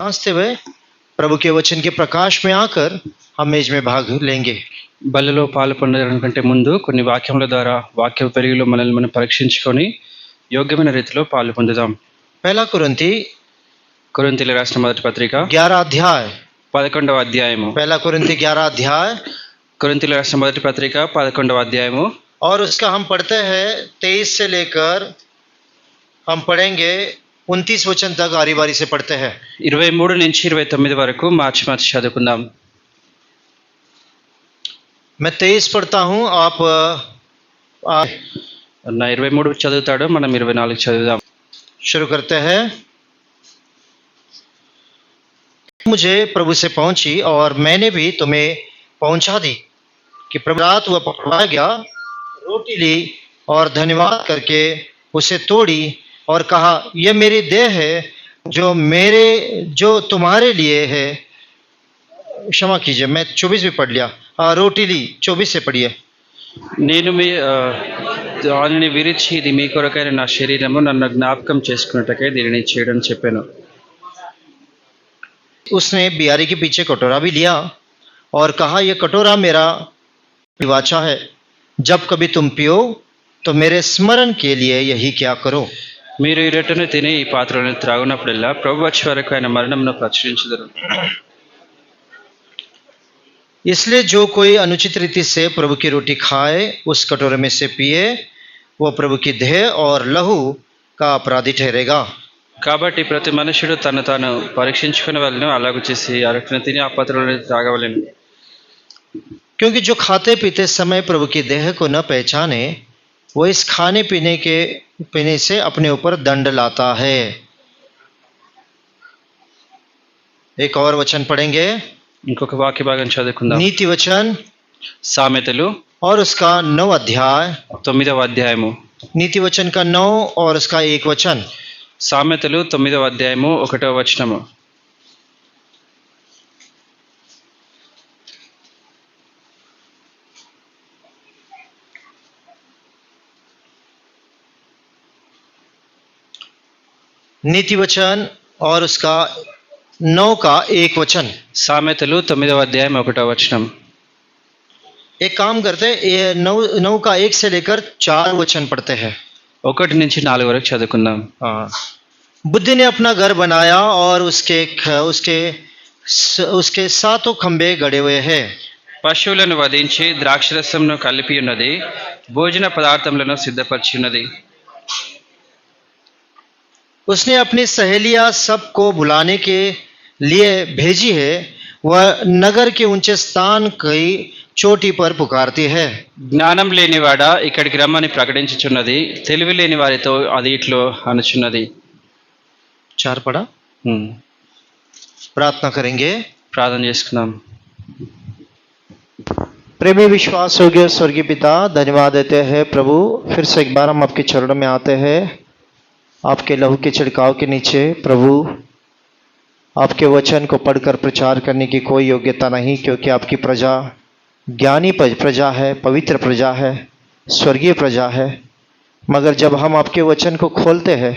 हंसते हुए प्रभु के वचन के प्रकाश में आकर हम मेज में भाग लेंगे। బలిలో పాలు పొందడం కంటే ముందు కొన్ని వాక్యముల ద్వారా వాక్య వెలుగులో మనల్ని మనం పరీక్షించుకొని యోగ్యమైన రీతిలో పాలు పొందుదాం. पहला कुरिन्थी కొరింథీయులకు రాసిన మొదటి పత్రిక 11 अध्याय 11వ అధ్యాయము. पहला कुरिन्थी 11 अध्याय కొరింథీయులకు రాసిన మొదటి పత్రిక 11వ అధ్యాయము. और उसका हम पढ़ते हैं 23 से लेकर हम पढ़ेंगे 29 वचन तक बारी बारी से पढ़ते हैं। 23 నుంచి 29 వరకు మార్చి చదువుకుందాం. मैं 23 पढ़ता हूँ, आप నా 23 చదువుతాడు, మనం 24 చదువుదాం. शुरू करते हैं। मुझे प्रभु से पहुंची और मैंने भी तुम्हें पहुंचा दी कि प्रभु रात वह पकड़वाया गया, रोटी ली और धन्यवाद करके उसे तोड़ी और कहा, यह मेरी देह है जो तुम्हारे लिए है। क्षमा कीजिए, मैं 24 भी पढ़ लिया। रोटी ली 24 से पढ़िए। నేను దానిని విరిచి ఇది మీ కొరకైన నా శరీరము, నన్ను జ్ఞాపకం చేసుకున్నట్టుకై దీనిని చేయడం చెప్పాను. उसने बियारी के पीछे कटोरा भी लिया और कहा, यह कटोरा मेरा वाचा है, जब कभी तुम पियो तो मेरे स्मरण के लिए यही क्या करो। మీరు ఈ రొట్టెను తిని ఈ పాత్రను త్రాగునప్పుడల్లా ప్రభు వచ్చే వరకు ఆయన మరణమును ప్రచురించుదురు. इसलिए जो कोई अनुचित रीति से प्रभु की रोटी खाए, उस कटोरे में से पिए, वो प्रभु की देह और लहू का अपराधी ठहरेगा। కాబట్టి ప్రతి మనుషుడు తను తాను పరీక్షించుకునే వాళ్ళను అలాగూ చేసి ఆ రొట్టెను తిని ఆ పాత్రను త్రాగవలెను. क्योंकि जो खाते पीते समय प्रभु की देह को न पहचाने, वो इस खाने पीने से अपने ऊपर दंड लाता है। एक और वचन पढ़ेंगे, ఇంకొక వాక్య భాగం చదువుకుందాం. नीति वचन సామెతలు और उसका 9 अध्याय, 9వ అధ్యాయము. नीति वचन का 9 और उसका 1 वचन। సామెతలు 9వ అధ్యాయము 1వ వచనము. नीति वचन और उसका 9 का 1 वचन। సామెతలు 9వ అధ్యాయం 1వ వచనం. एक काम करते हैं, ये 9 का 1 से लेकर 4 वचन पढ़ते हैं। 1 నుంచి 4 వరకు చదువుకుందాం. बुद्धि ने अपना घर बनाया और उसके सातों खंबे गड़े हुए हैं। పశువులను వధించి ద్రాక్షరసమును కలిపి ఉన్నది, భోజన పదార్థములను సిద్ధపరిచి ఉన్నది. उसने अपनी सहेलियां सबको बुलाने के लिए भेजी है, वह नगर के ऊंचे स्थान की चोटी पर पुकारती है। జ్ఞానం లేనివాడా ఇక్కడికి రమ్మని ప్రకటించుచున్నది, తెలివి లేని వారితో అది ఇట్లో అనుచున్నది. 4 पढ़ा। प्रार्थना करेंगे, ప్రార్థన చేసుకుందాం. प्रेमी विश्वास योग्य स्वर्गीय पिता, धन्यवाद देते हैं प्रभु, फिर से एक बार हम आपके चरणों में आते हैं। आपके लहू के छिड़काव के नीचे प्रभु, आपके वचन को पढ़कर प्रचार करने की कोई योग्यता नहीं, क्योंकि आपकी प्रजा ज्ञानी प्रजा है, पवित्र प्रजा है, स्वर्गीय प्रजा है। मगर जब हम आपके वचन को खोलते हैं,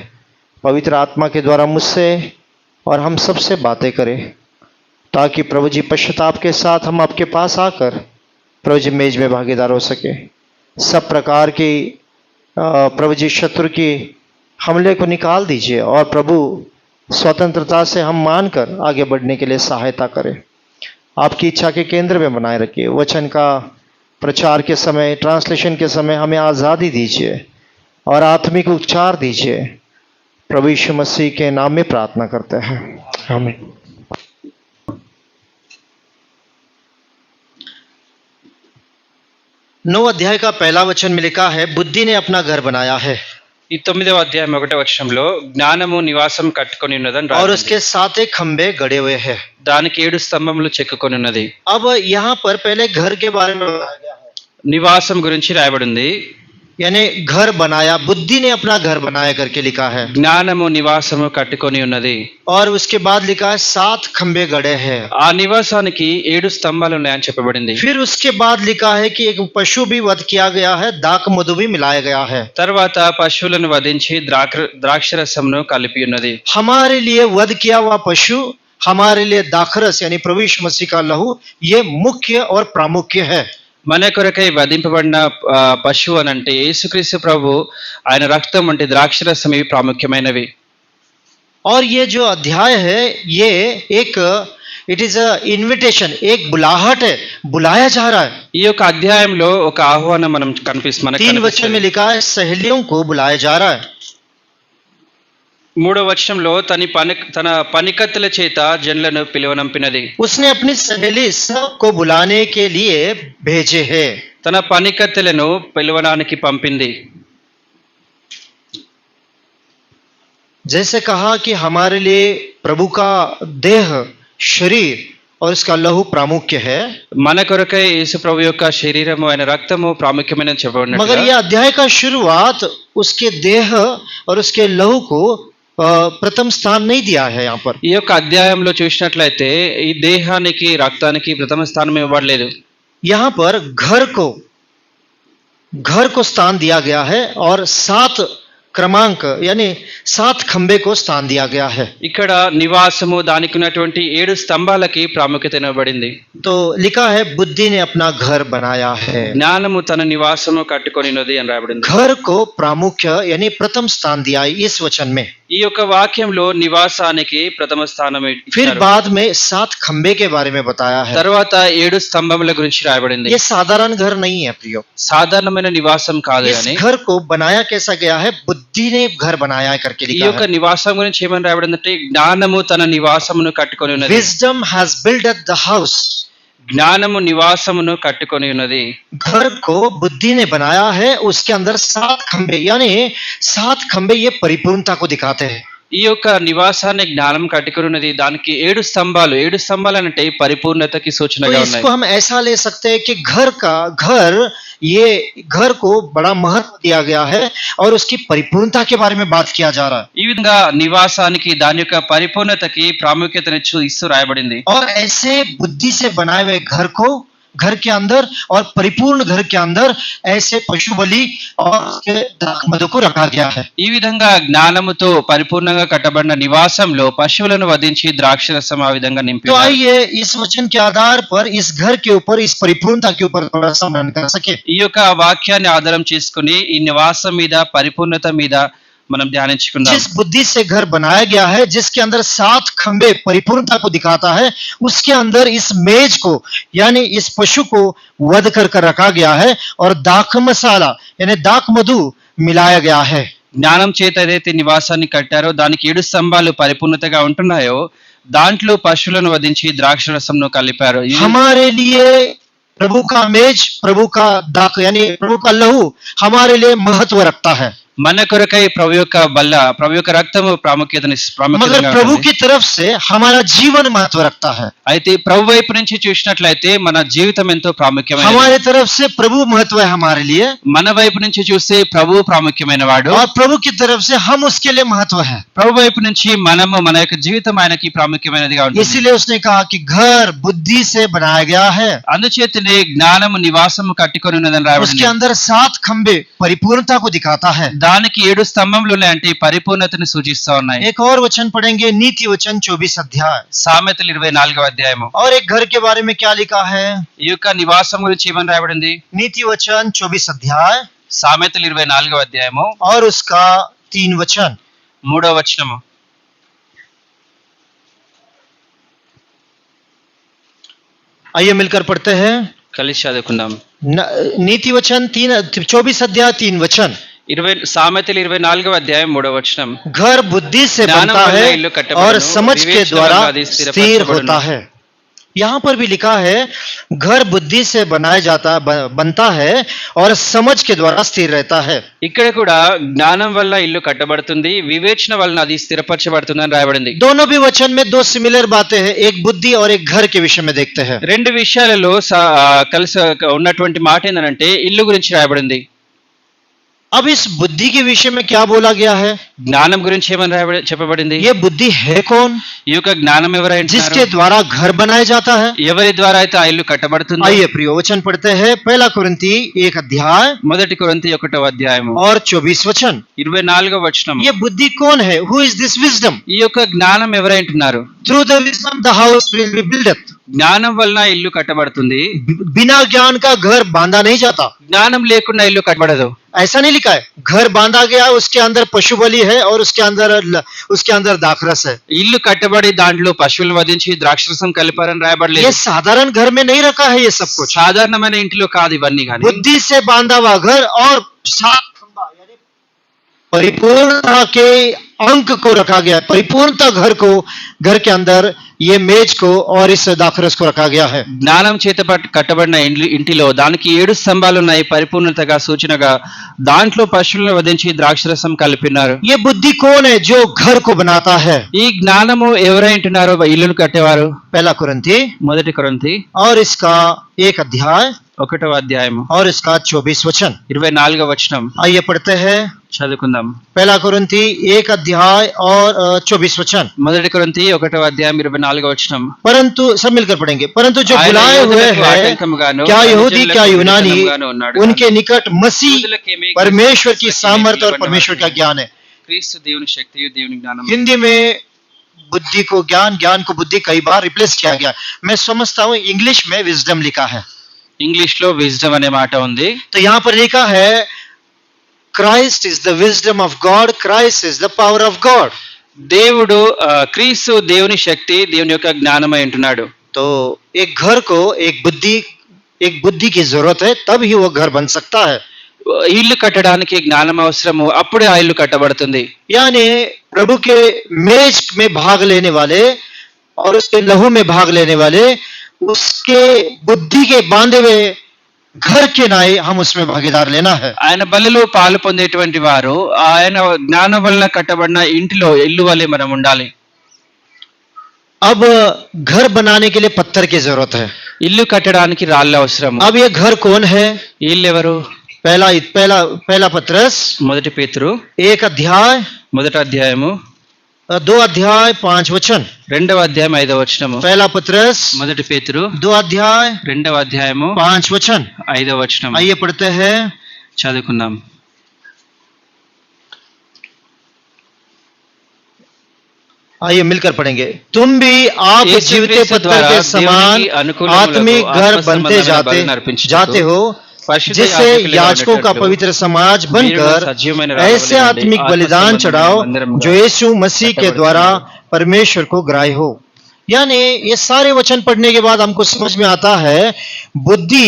पवित्र आत्मा के द्वारा मुझसे और हम सबसे बातें करें, ताकि प्रभु जी पश्चाताप के साथ हम आपके पास आकर प्रभु जी मेज में भागीदार हो सके। सब प्रकार की प्रभु जी शत्रु की हमले को निकाल दीजिए और प्रभु स्वतंत्रता से हम मानकर आगे बढ़ने के लिए सहायता करें। आपकी इच्छा के केंद्र में बनाए रखिए। वचन का प्रचार के समय, ट्रांसलेशन के समय हमें आज़ादी दीजिए और आत्मिक उपचार दीजिए। प्रभु यीशु मसीह के नाम में प्रार्थना करते हैं, आमीन। 9 अध्याय का पहला वचन में लिखा है, बुद्धि ने अपना घर बनाया है। ఈ 9వ అధ్యాయం 1వ వచనంలో జ్ఞానము నివాసం కట్టుకొని ఉన్నదని और రాయబడింది. उसके 7 खंबे गड़े हुए हैं। దానికి 7 స్తంభములు చెక్కుకొని ఉన్నది. अब यहाँ पर पहले घर के बारे में बताया गया है, నివాసం గురించి రాయబడింది. यानी घर बनाया, बुद्धि ने अपना घर बनाया करके लिखा है। జ్ఞానము నివాసము కట్టుకొని ఉన్నది. और उसके बाद लिखा है 7 खंबे गड़े हैं। ఆ నివాసానికి 7 స్తంభాలు ఉన్నాయని చెప్పబడింది. फिर उसके बाद लिखा है कि एक पशु भी वध किया गया है, दाख मधु भी मिलाया गया है। తర్వాత పశువులను వధించి ద్రాక్షరసమును కలిపి ఉన్నది. हमारे लिए वध किया हुआ पशु हमारे लिए दाखरस यानी प्रभु यीशु मसीह का लहू ये मुख्य और प्रामुख्य है। మన కొరకై వధింపబడిన పశువు అని అంటే యేసుక్రీస్తు ప్రభు ఆయన రక్తం వంటి ద్రాక్షరసం ఇవి ప్రాముఖ్యమైనవి. और ये जो अध्याय है ये एक इट इज अ इन्विटेशन, एक बुलाहट है, बुलाया जा रहा है। ఈ యొక్క అధ్యాయంలో ఒక ఆహ్వానం మనం మనకు 3 वचन में लिखा है सहेलियों को बुलाया जा रहा है। మూడో వచనంలో తన పనికత్తుల చేత జనులను పిలువనంపినది. उसने अपनी सहेली सबको बुलाने के लिए भेजे हैं। తన పనికత్తెలను పిలువడానికి పంపింది. जैसे कहा कि हमारे लिए प्रभु का देह, शरीर और इसका लहू प्रामुख्य है, మన కొరకై యేసు ప్రభు యొక్క శరీరము ఆయన రక్తము ప్రాముఖ్యమైనది చెప్పబడినట్లుగా, मगर यह अध्याय का शुरुआत उसके देह और उसके लहू को प्रथम स्थान नहीं दिया है। यहाँ पर ఈ యొక్క అధ్యాయంలో చూసినట్లయితే ఈ దేహానికి రక్తానికి ప్రథమ స్థానం ఇవ్వబడలేదు. यहाँ पर घर को स्थान दिया गया है और 7 क्रमांक यानी 7 खंबे को स्थान दिया गया है। ఇక్కడ నివాసము దానికి ఉన్నటువంటి 7 స్తంభాలకి ప్రాముఖ్యత ఇవ్వబడింది. तो लिखा है बुद्धि ने अपना घर बनाया है। జ్ఞానము తన నివాసము కట్టుకొనినది అని రాయబడింది. घर को प्रामुख्य यानी प्रथम स्थान दिया है इस वचन में। ఈ యొక్క వాక్యంలో నివాసానికి ప్రథమ స్థానం फिर ఇచ్చారు. बाद में 7 खंबे के बारे में बताया है। తర్వాత 7 స్తంభముల గురించి రాయబడింది. ये साधारण घर नहीं है प्रियो, సాధారణమైన నివాసం కాదు इस అని घर को बनाया कैसा गया है, बुद्धि ने घर बनाया है करके ఈ लिखा యొక్క है। నివాసం గురించి ఏమని రాయబడిందంటే జ్ఞానము తన నివాసమును కట్టుకొని ఉన్నది. Wisdom has built the house। జ్ఞానము నివాసమును కట్టుకొని ఉన్నది. घर को बुद्धि ने बनाया है, उसके अंदर 7 खंबे यानी 7 खंबे ये परिपूर्णता को दिखाते हैं। ఈ యొక్క నివాసాన్ని జ్ఞానం కట్టుకొని ఉన్నది. దానికి 7 స్తంభాలు అంటే పరిపూర్ణతకి तो సూచనగా ఉన్నాయి. इसको हम ऐसा ले सकते हैं कि ये घर को बड़ा महत्व दिया गया है और उसकी परिपूर्णता के बारे में बात किया जा रहा है। ఈ విధంగా నివాసానికి దాని యొక్క పరిపూర్ణతకి ప్రాముఖ్యతను ఇస్తూ రాయబడింది. और ऐसे बुद्धि से बनाए हुए घर के अंदर और परिपूर्ण घर के अंदर ऐसे पशु बलि और उसके दाखमधु को रखा गया है। ఈ విధంగా జ్ఞానముతో పరిపూర్ణంగా కట్టబడిన నివాసంలో పశువులను వధించి ద్రాక్షరసం ఆ విధంగా तो నింపారు. आइए इस वचन के आधार पर इस घर के ऊपर, इस परिपूर्णता के ऊपर थोड़ा सा मनन कर सके। ఈ యొక్క వాక్యాన్ని ఆధారం చేసుకుని ఈ నివాసం మీద పరిపూర్ణత మీద మనం ధ్యానించుకుందాం. जिस बुद्धि से घर बनाया गया है, जिसके अंदर 7 खंबे परिपूर्णता को दिखाता है, उसके अंदर इस मेज को यानी इस पशु को वध कर रखा गया है और दाख मसाला यानी दाख मधु मिलाया गया है। జ్ఞానం చేత ఏదైతే నివాసాన్ని కట్టారో దానికి 7 స్తంభాలు పరిపూర్ణతగా ఉంటున్నాయో దాంట్లో పశువులను వధించి ద్రాక్షరసంను కలిపారు. हमारे लिए प्रभु का मेज, प्रभु का दाख यानी प्रभु का लहू हमारे लिए महत्व रखता है। మన కొరకై ప్రభు యొక్క బల్ల, ప్రభు యొక్క రక్తము मगर ప్రాముఖ్యతగా प्रभु ఉంటుంది. की तरफ से हमारा जीवन महत्व रखता है। అయితే ప్రభు వైపు నుంచి చూసినట్లయితే మన జీవితం ఎంతో ప్రాముఖ్యమైనది. हमारे तरफ से प्रभु महत्व है हमारे लिए, మన వైపు నుంచి చూస్తే ప్రభు ప్రాముఖ్యమైన వాడు. और प्रभु की तरफ से हम उसके लिए महत्व है। ప్రభు వైపు నుంచి మన యొక్క జీవితం ఆయనకి ప్రాముఖ్యమైనదిగా ఉంటుంది. इसीलिए उसने कहा कि घर बुद्धि से बनाया गया है, అందుచేతనే జ్ఞానము నివాసము కట్టుకొని ఉన్నదని उसके రాయబడింది. अंदर 7 खंबे परिपूर्णता को दिखाता है। దానికి 7 స్తంభములు ఉన్నాయంటే పరిపూర్ణతను సూచిస్తా ఉన్నాయి. एक और वचन पढ़ेंगे, नीति वचन 24 अध्याय। సామెతలు 24వ అధ్యాయము. और एक घर के बारे में क्या लिखा है, ఈ యొక్క నివాసం గురించి ఏమని రాయబడింది? नीति वचन 24 अध्याय సామెతలు 24వ అధ్యాయము और उसका 3 वचन। 3వ వచనము. आइए मिलकर पढ़ते हैं। కలిసి చదువుకుందాం. नीति वचन 24 अध्याय 3 वचन। సామెతలు 24వ అధ్యాయం 3వ వచనం. घर बुद्धि से ज्ञान बनता वल्ल है इल्लु कट्टबडनु, और समझ के विवेचन द्वारा वल्ल अदि स्थिर स्थिरपरचबडनु। होता है। यहाँ पर भी लिखा है घर बुद्धि से बनता है और समझ के द्वारा स्थिर रहता है। ఇక్కడ కూడా జ్ఞానం వల్ల ఇల్లు కట్టబడుతుంది, వివేచన వలన అది స్థిరపరచబడుతుంది అని రాయబడింది. दोनों भी वचन में 2 सिमिलर बातें हैं, एक बुद्धि और एक घर के विषय में देखते हैं। రెండు విషయాలలో కలిసి ఉన్నటువంటి మాట ఏంటంటే ఇల్లు గురించి రాయబడింది. अब इस बुद्धि के विषय में क्या बोला गया है? జ్ఞానం గురించి ఏమని చెప్పబడింది? ये बुद्धि है कौन ఈ యొక్క జ్ఞానం ఎవరై जिसके ఉంటున్నారు? द्वारा घर बनाया जाता है? ఎవరి ద్వారా అయితే ఆ ఇల్లు కట్టబడుతుందో? आइए प्रिय वचन पढ़ते हैं, पहला कुरिन्ती 1 अध्याय మొదటి కొరింథీ 1వ అధ్యాయము और 24 वचन। 24వ వచనం. ये बुद्धि कौन है? Who is this wisdom? ఈ యొక్క జ్ఞానం ఎవరై ఉంటున్నారు? Through the wisdom the house will be build up. జ్ఞానం వలన ఇల్లు కట్టబడుతుంది. बिना ज्ञान का घर बांधा नहीं जाता। జ్ఞానం లేకుండా ఇల్లు కట్టబడదు. ऐसा नहीं लिखा है घर बांधा गया, उसके अंदर पशु बलि है और उसके अंदर दाखरस है। ఇల్లు కట్టబడి దాంట్లో పశువులు వధించి ద్రాక్షరసం కలిపారని ये రాయబడలేదు. साधारण घर में नहीं रखा है ये सब कुछ। సాధారణమైన ఇంటిలో కాదు ఇవన్నీ కానీ. बुद्धि से बांधा हुआ घर और सात खंभा यानी परिपूर्णता के अंक को रखा गया। परिपूर्णता घर के अंदर ये मेज को और इस दाखरस को रखा गया है। జ్ఞానం చేత కట్టబడిన ఇంటిలో దానికి 7 స్తంభాలు ఉన్నాయి. పరిపూర్ణతగా సూచనగా దాంట్లో పశువులను వధించి ద్రాక్షరసం కలిపినారు. ये बुद्धि कौन है जो घर को बनाता है? ఈ జ్ఞానము ఎవరై ఉంటున్నారో ఇల్లును కట్టేవారు? पहला कुरिन्ती మొదటి కొరింథీ और इसका 1 अध्याय 1వ అధ్యాయము और इसका 24 वचन। 24వ వచనం आइए पढ़ते हैं, చదువుకుందాం. पहला कुरिन्ती 1 अध्याय और 24 वचन। మొదటి కొరింథీ 1వ అధ్యాయం 24వ వచనం. परंतु सब मिलकर पढ़ेंगे। परंतु जो ఆయన बुलाए हुए యూదులకు हैं, ఆటంకముగాను, क्या यहूदी అన్యజనులకు क्या यूनानी, విరోధముగాను ఉన్నాడు उनके निकट मसीह యూదులకేమీ परमेश्वर की క్రీస్తు सामर्थ और జీవన परमेश्वर का ज्ञान है। క్రీస్తు దేవుని శక్తియు దేవుని జ్ఞానము. हिंदी में बुद्धि को ज्ञान, ज्ञान को बुद्धि कई बार रिप्लेस किया गया। मैं समझता हूँ इंग्लिश में विजडम लिखा है, ఇంగ్లీష్ లో విజ్డమ్ అనే మాట ఉంది. तो यहाँ पर लिखा है Christ is the wisdom of God, Christ is the power of God. దేవుడు క్రీస్తు దేవుని శక్తి, దేవుని యొక్క జ్ఞానమై ఉంటున్నాడు. तो एक घर को एक बुद्धि की जरूरत है, तब ही वो घर बन सकता है। ఇల్లు కట్టడానికి జ్ఞానం అవసరము, అప్పుడే ఆ ఇల్లు కట్టబడుతుంది. यानी प्रभु के मेज में भाग लेने वाले और उसके लहू में भाग लेने वाले, उसके बुद्धि के बांधे हुए घर के नाई हम उसमें भागीदार लेना है। ఆయన బలిలో పాలు పొందేటువంటి వారు ఆయన జ్ఞానం వలన కట్టబడిన ఇంటిలో ఇల్లు వలె మనం ఉండాలి. अब घर बनाने के लिए पत्थर की जरूरत है। ఇల్లు కట్టడానికి రాళ్ళ అవసరము. अब ये घर कौन है? ఈ ఇల్లు ఎవరు? पहला पत्रस మొదటి పేతురు 1 अध्याय మొదటి అధ్యాయము 2 अध्याय 5 वचन। 2వ అధ్యాయం 5వ వచనము. पहला पत्रस మొదటి పేతురు 2 अध्याय 2వ అధ్యాయము 5 वचन। 5వ వచనం. आइए पढ़ते हैं, చదువుకుందాం. आइए मिलकर पढ़ेंगे। तुम भी आप यीशु जीवते क्रिस्त पत्थर द्वारा के समान దేవునికి అనుకూలములకు आत्मिक घर ఆత్మ बनते సంబంధమైన బలులను అర్పించుటకు जाते हो, పరిశుద్ధ जिससे యాజకులుగా याजकों का ఉండేటట్లు पवित्र समाज మీరు बनकर సజీవమైన రాళ్ళ ऐसे వలె ఉండి आत्मिक ఆత్మ बलिदान సంబంధమైన चढ़ाओ మందిరముగా जो यीशु मसीह के द्वारा परमेश्वर को ग्राह्य हो। यानी ये सारे वचन पढ़ने के बाद हमको समझ में आता है बुद्धि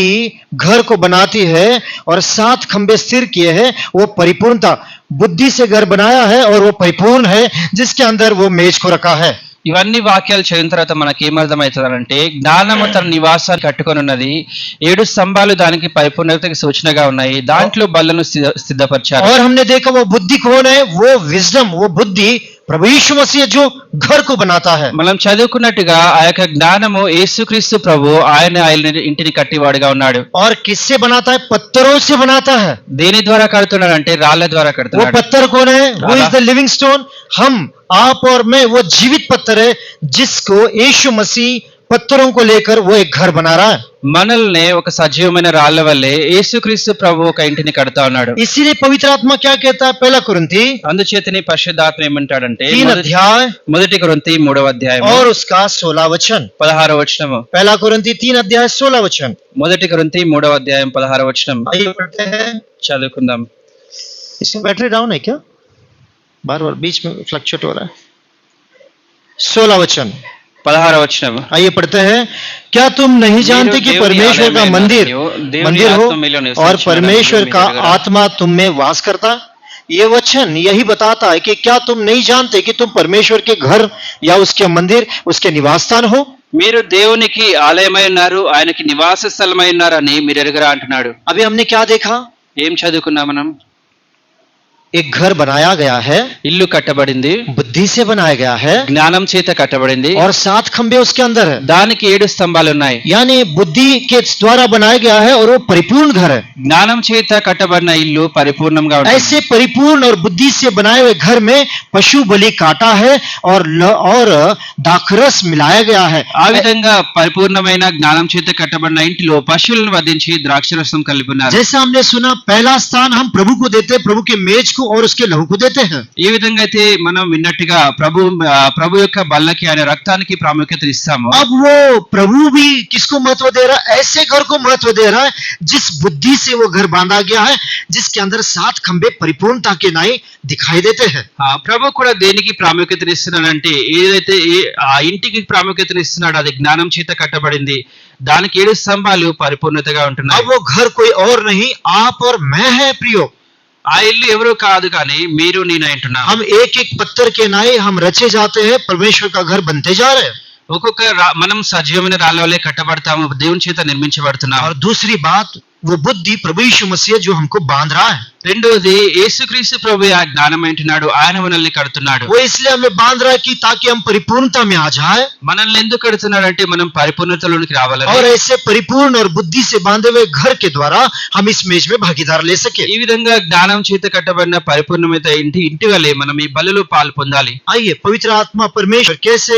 घर को बनाती है और 7 खंबे स्थिर किए हैं, वो परिपूर्णता बुद्धि से घर बनाया है और वो परिपूर्ण है, जिसके अंदर वो मेज को रखा है। ఇవన్నీ వాక్యాలు చదివిన తర్వాత మనకి ఏమర్థమవుతుందంటే జ్ఞానము తన నివాసాన్ని కట్టుకొని ఉన్నది. 7 స్తంభాలు దానికి పరిపూర్ణతకి సూచనగా ఉన్నాయి. దాంట్లో బల్లను సిద్ధపరిచారు. और हमने देखा वो बुद्धि कौन है? वो विजडम, वो बुद्धि प्रभु यीशु मसीह जो घर को बनाता है। మనం చదువుకున్నట్టుగా ఆ యొక్క జ్ఞానము యేసుక్రీస్తు ప్రభు ఆయన ఇంటిని కట్టివాడుగా ఉన్నాడు. और किससे बनाता है? पत्थरों से बनाता है। దేని ద్వారా కడుతున్నాడు అంటే రాళ్ల ద్వారా वो కడుతున్నాడు. पत्थर कौन है? वो इज द लिविंग स्टोन। हम, आप और मैं वो जीवित पत्थर है जिसको यीशु मसीह पत्थरों को लेकर वो एक घर बना रहा है। మనల్ని ఒక సజీవమైన రాళ్ల వల్లే యేసుక్రీస్తు ప్రభు ఒక ఇంటిని కడతా ఉన్నాడు. इसीलिए पवित्र आत्मा क्या कहता है? पहला कुरिन्ती అందుచేతని పరిశుద్ధాత్మ ఏమంటాడంటే 3 अध्याय మొదటి కొరింథీ 3వ అధ్యాయం और उसका 16 वचन। 16వ వచనము. पहला कुरिन्ती 3 अध्याय 16 वचन। మొదటి కొరింథీ 3వ అధ్యాయం 16వ వచనం. आइए पढ़ते हैं। చదువుకుందాం. इसमें बैटरी डाउन है क्या? बार बार बीच में फ्लक्चुएट हो रहा है। 16 वचन। 16వ వచనం. आइए पढ़ते हैं। क्या तुम नहीं जानते कि परमेश्वर का मंदिर हो और परमेश्वर का आत्मा तुम में वास करता? ये वचन यही बताता है कि क्या तुम नहीं जानते कि तुम परमेश्वर के घर या उसके मंदिर, उसके निवास स्थान हो? మీరు దేవునికి ఆలయమై ఉన్నారు, ఆయనకి నివాస స్థలమై ఉన్నారని మీరు ఎరుగరా అంటున్నాడు. अभी हमने क्या देखा? ఏం చదువుకున్నాం మనం? एक घर बनाया गया है, ఇల్లు కట్టబడింది, बुद्धि से बनाया गया है, జ్ఞానం చేత కట్టబడింది, और 7 खंबे उसके अंदर है। దానికి 7 స్తంభాలు ఉన్నాయి. यानी बुद्धि के द्वारा बनाया गया है और वो परिपूर्ण घर है। జ్ఞానం చేత కట్టబడిన ఇల్లు పరిపూర్ణంగా ఉంటుంది. ऐसे परिपूर्ण और बुद्धि से बनाए हुए घर में पशु बलि काटा है और दाखरस मिलाया गया है। ఆ విధంగా పరిపూర్ణమైన జ్ఞానం చేత కట్టబడిన ఇంటిలో పశువులను వధించి ద్రాక్షరసం కలిపి ఉన్నారు. जैसा हमने सुना, पहला स्थान हम प्रभु को देते हैं, प्रभु के मेज को और उसके लहू को देते हैं। ఈ విధంగా అయితే మనం విన్నట్టుగా ప్రభు యొక్క బల్లకి ఆయన రక్తానికి ప్రాముఖ్యత ఇస్తాము. अब वो प्रभु भी किसको महत्व दे रहा है? ऐसे घर को महत्व दे रहा है जिस बुद्धि से वो घर बांधा गया है, जिसके अंदर 7 खंबे परिपूर्णता के नाई दिखाई देते हैं। ప్రభు కూడా దేనికి ప్రాముఖ్యత ఇస్తున్నాడంటే ఏదైతే ఆ ఇంటికి ప్రాముఖ్యత ఇస్తున్నాడు అది జ్ఞానం చేత కట్టబడింది, దానికి 7 స్తంభాలు పరిపూర్ణతగా ఉంటున్నాయి. अब वो घर कोई और नहीं, आप और मैं है प्रियो। ఆ ఇల్లు ఎవరు కాదు కానీ మీరు నేను అంటున్నాను. हम एक एक पत्थर के नाई हम रचे जाते हैं, परमेश्वर का घर बनते जा रहे हैं। ఒక్కొక్క మనం సజీవమైన రాళ్ళ వల్లే కట్టబడతాము, దేవుని చేత నిర్మించబడుతున్నాము. और दूसरी बात, वो बुद्धि प्रभु यीशु मसीह जो हमको बांध रहा है। రెండోది యేసుక్రీస్తు ప్రభు ఆ జ్ఞానం అంటున్నాడు, ఆయన మనల్ని కడుతున్నాడు. वो इसलिए हमें बांध रहा है कि ताकि हम परिपूर्णता में आ जाए। మనల్ని ఎందుకు కడుతున్నాడంటే మనం పరిపూర్ణతలోనికి రావాలని. और ऐसे परिपूर्ण और बुद्धि से बांधे हुए घर के द्वारा हम इस मेज में भागीदार ले सके। ఈ విధంగా జ్ఞానం చేత కట్టబడిన పరిపూర్ణమైన ఇంటి వల్లే మనం ఈ బలిలో పాలు పొందాలి. आइए, पवित्र आत्मा परमेश्वर कैसे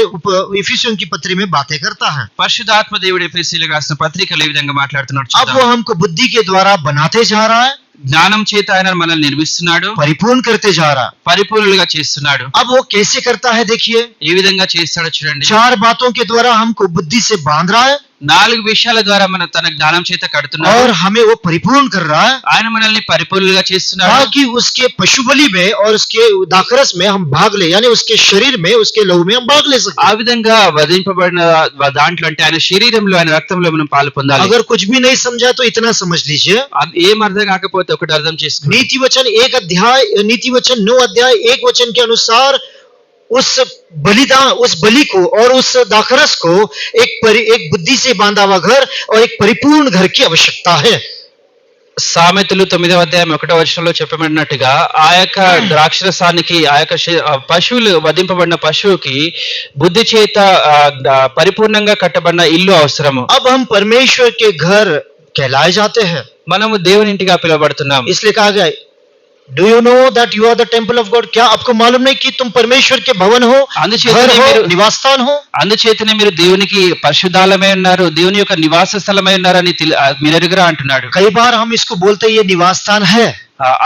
इफिसियों की पत्री में बातें करता है। పరిశుద్ధాత్మ దేవుడు ఎఫెసీయులకు రాసిన పత్రికలో ఈ విధంగా మాట్లాడుతున్నాడు. अब वो हमको बुद्धि के द्वारा बनाते जा रहा है, జ్ఞానం చేత ఆయన మనల్ని నిర్మిస్తున్నాడు, परिपूर्ण करते जा रहा है। పరిపూర్ణులుగా చేస్తున్నాడు. अब वो कैसे करता है देखिए, ఏ విధంగా చేస్తాడో చూడండి. 4 बातों के द्वारा हमको बुद्धि से बांध रहा है 4 విషయాల ద్వారా మన తన జ్ఞానం చేత కడుతున్నాడు. और हमें वो परिपूर्ण कर रहा है, ఆయన మనల్ని పరిపూర్ణులుగా చేస్తున్నాడు. ताकि उसके पशु बलि में और उसके दाखरस में हम भाग ले, यानी उसके शरीर में, उसके लहू में हम भाग ले सके। ఆ విధంగా వధింపబడిన దాంట్లో అంటే ఆయన శరీరంలో ఆయన రక్తంలో మనం పాలు పొందాలి. अगर कुछ भी नहीं समझा तो इतना समझ लीजिए, అది ఏం అర్థం కాకపోతే ఒకటి అర్థం చేసుకోండి. नीति वचन 1 अध्याय, नीति वचन 9 अध्याय 1 वचन के अनुसार उस बलिदान, उस बलि को और उस दाखरस को एक बुद्धि से बांधा हुआ घर और एक परिपूर्ण घर की आवश्यकता है। సామెతలు 9వ అధ్యాయం 1వ వచనంలో చెప్పబడినట్టుగా ఆ యొక్క ద్రాక్షరసానికి ఆ యొక్క పశువులు వధింపబడిన పశువుకి బుద్ధి చేత పరిపూర్ణంగా కట్టబడిన ఇల్లు అవసరము. अब हम परमेश्वर के घर कहलाए जाते हैं, మనము దేవుని ఇంటిగా పిలువబడుతున్నాము. इसलिए कहा गया, do you know that you are the temple of God? क्या आपको मालूम नहीं कि तुम परमेश्वर के भवन हो, घर हो, निवास स्थान हो? అందుచేతనే మీరు దేవునికి పరిశుద్ధాలమై ఉన్నారు, దేవుని యొక్క నివాస స్థలమై ఉన్నారని మీరు ఎరుగురా అంటున్నాడు. कई बार हम इसको बोलते हैं ये निवास स्थान है।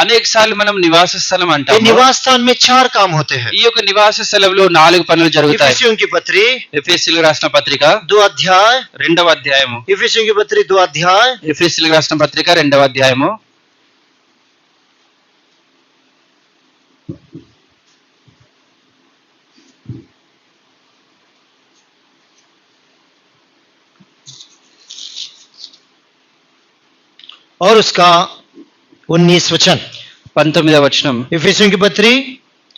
అనేక సార్లు మనం నివాస స్థలం ये అంటాము. निवास स्थान में 4 काम होते हैं। ఈ యొక్క నివాస స్థలంలో 4 పనులు జరుగుతాయి. इफिसियों की पत्री ఎఫెసీయులకు రాసిన పత్రిక 2 अध्याय, 2వ అధ్యాయము. इफिसियों की पत्री 2 अध्याय ఎఫెసీయులకు రాసిన పత్రిక 2వ అధ్యాయము. और उसका 19 वचन। 19వ వచనం. इफिसियों की पत्री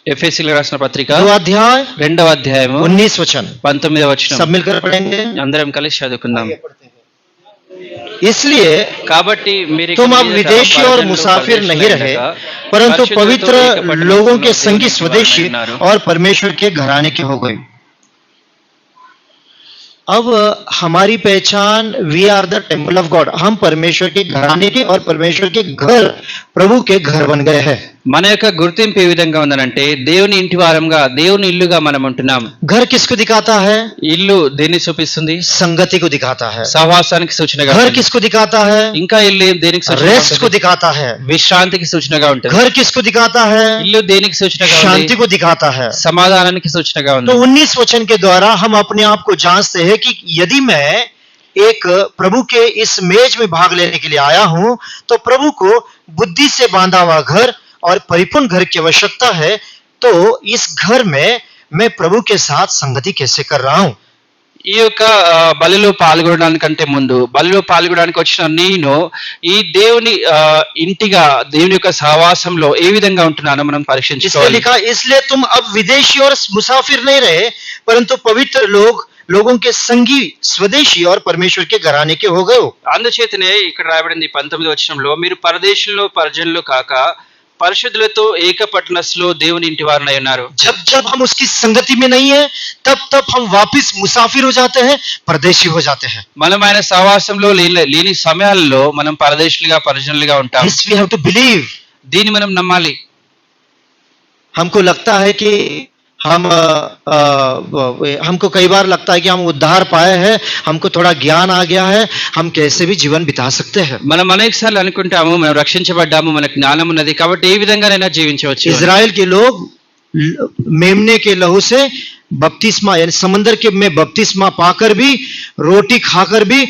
ఎఫెసీయులకు రాసిన పత్రిక 2 अध्याय 2వ అధ్యాయము 19 वचन। 19వ వచనం. सब मिलकर पढ़ेंगे। అందరం కలిసి చదువుకుందాం. इसलिए కాబట్టి మీరు तुम अब विदेशी और मुसाफिर नहीं रहे, परंतु पवित्र लोगों के संगी स्वदेशी और परमेश्वर के घराने के हो गए। अब हमारी पहचान, we are the temple of God, हम परमेश्वर के घराने के और परमेश्वर के घर, प्रभु के घर बन गए हैं। మన యొక్క గుర్తింపు ఏ విధంగా ఉందనంటే దేవుని ఇంటి వారంగా, దేవుని ఇల్లుగా మనం ఉంటున్నాం. घर किसको दिखाता है? ఇల్లు దేన్ని చూపిస్తుంది? संगति को दिखाता है। సహవాసానికి సూచనగా घर ఉంటుంది. किसको दिखाता है? ఇంకా ఇల్లు దేనికి సూచనగా रेस्ट को ఉంటుంది? दिखाता है। విశ్రాంతికి సూచనగా ఉంటుంది. घर किसको दिखाता है? ఇల్లు దేనికి సూచనగా शांति ఉంది? को दिखाता है। సమాధానానికి సూచనగా तो ఉంది. 19 वचन के द्वारा हम अपने आप को जांचते हैं कि यदि मैं एक प्रभु के इस मेज में भाग लेने के लिए आया हूं, तो प्रभु को बुद्धि से बांधा हुआ घर और परिपूर्ण घर की आवश्यकता है, तो इस घर में मैं प्रभु के साथ संगति कैसे कर रहा हूं? ఈ యొక్క బలిలో పాల్గొనడానికంటే ముందు, బలిలో పాల్గొనడానికి వచ్చిన నేను ఈ దేవుని ఇంటిగా, దేవుని యొక్క సహవాసంలో ఏ విధంగా ఉంటున్నానో మనం इसलिए పరీక్షించుకోవాలి. लिखा, इसलिए तुम अब विदेशी और मुसाफिर नहीं रहे, परंतु पवित्र लोगों के संगी स्वदेशी और परमेश्वर के घराने के हो गए हो। అందుచేతనే ఇక్కడ రాయబడింది 19వ వచనంలో, మీరు పరదేశంలో పరిజనులు కాక పరిశుద్ధులతో ఏక పట్టణస్లో దేవుని ఇంటి వారనై ఉన్నారు. जब जब हम उसकी संगति में नहीं है, तब तब हम वापिस मुसाफिर हो जाते हैं, परदेशी हो जाते हैं. మనం ఆయన సహవాసంలో లేని సమయాల్లో మనం పరదేశులుగా పరిజనులుగా ఉంటాం. This we have to believe. దీన్ని మనం నమ్మాలి. हमको लगता है कि हमको कई बार लगता है कि हम उद्धार पाए हैं, हमको थोड़ा ज्ञान आ गया है, हम कैसे भी जीवन बिता सकते हैं. మనం అనేక సార్లు అనుకుంటాము మనం రక్షించబడ్డాము, మనకు జ్ఞానం ఉన్నది కాబట్టి ఏ విధంగానైనా జీవించవచ్చు. इजराइल के लोग मेमने के लहू से बपतिस्मा यानी समंदर के में बपतिस्मा पाकर भी, रोटी खाकर भी,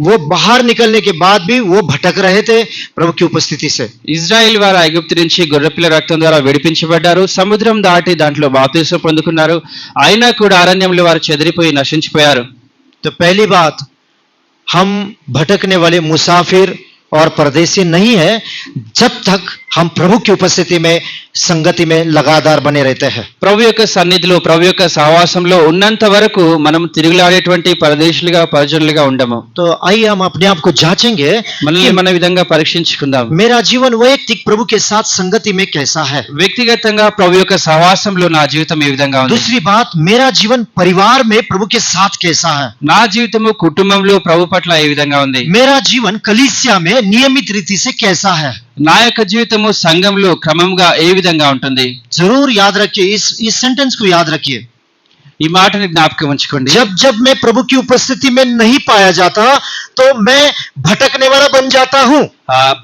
वो बाहर निकलने के बाद भी वो भटक रहे थे प्रभु की उपस्थिति से. ఇజ్రాయెల్ వారు ఐగుప్తు నుంచి గొర్రెపిల్ల రక్తం ద్వారా విడిపించబడ్డారు, సముద్రం దాటి దాంట్లో బాప్తిసం పొందుకున్నారు, అయినా కూడా అరణ్యంలో వారు చెదిరిపోయి నశించిపోయారు. तो पहली बात, हम भटकने वाले मुसाफिर और परदेसी नहीं है जब तक हम प्रभु की उपस्थिति में संगति में लगातार बने रहते हैं. ప్రభు యొక్క సన్నిధిలో ప్రభు యొక్క సహవాసంలో ఉన్నంత వరకు మనం తిరుగులాడేటువంటి పరదేశులుగా పరిజనులుగా ఉండము. तो आइए हम अपने आप को जांचेंगे మనల్ని మన విధంగా పరీక్షించుకుందాం. मेरा जीवन वैयक्तिक प्रभु के साथ संगति में कैसा है. వ్యక్తిగతంగా ప్రభు యొక్క సహవాసంలో నా జీవితం ఏ విధంగా ఉంది. दूसरी बात, मेरा जीवन परिवार में प्रभु के साथ कैसा है. నా జీవితము కుటుంబంలో ప్రభు పట్ల ఏ విధంగా ఉంది. मेरा जीवन कलीसिया में नियमित रीति से कैसा है. నా యొక్క జీవితము సంఘంలో క్రమంగా ఏ విధంగా ఉంటుంది. जरूर याद रखिए, इस सेंटेंस को याद रखिए. ఈ మాటని జ్ఞాపకం ఉంచుకోండి. जब जब मैं प्रभु की उपस्थिति में नहीं पाया जाता तो मैं भटकने वाला बन जाता हूँ.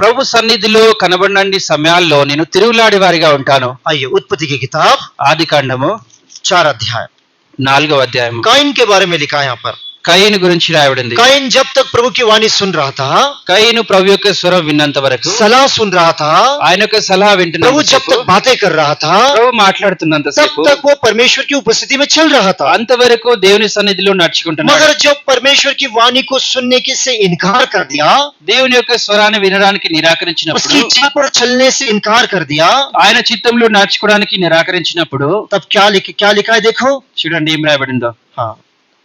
ప్రభు సన్నిధిలో కనబడని సమయాల్లో నేను తిరుగులాడి వారిగా ఉంటాను. आइए, उत्पत्ति की किताब ఆది కాండము 4 अध्याय, 4వ అధ్యాయము. काइन के बारे में लिखा है यहाँ पर. కయీను గురించి రాయబడింది. काइन जब तक प्रभु की वाणी सुन रहा था, కయీను ప్రభు యొక్క స్వరం విన్నంత వరకు, सलाह सुन रहा था, ఆయన యొక్క సలహా प्रभु వింటున్నంత जब तक बातें कर रहा था, ప్రభు మాట్లాడుతున్నంత तब సేపు तक वो परमेश्वर की उपस्थिति में चल रहा था. అంతవరకు దేవుని సన్నిధిలో నడుచుకుంటున్నాడు. मगर जब परमेश्वर की वाणी को सुनने के से इनकार कर दिया, దేవుని యొక్క స్వరాన్ని వినడానికి उसकी నిరాకరించినప్పుడు, इच्छा पर चलने से इनकार कर दिया, ఆయన చిత్తంలో నడుచుకోవడానికి నిరాకరించినప్పుడు तब क्या लिखा है देखो. చూడండి ఏం రాయబడిందో. हाँ,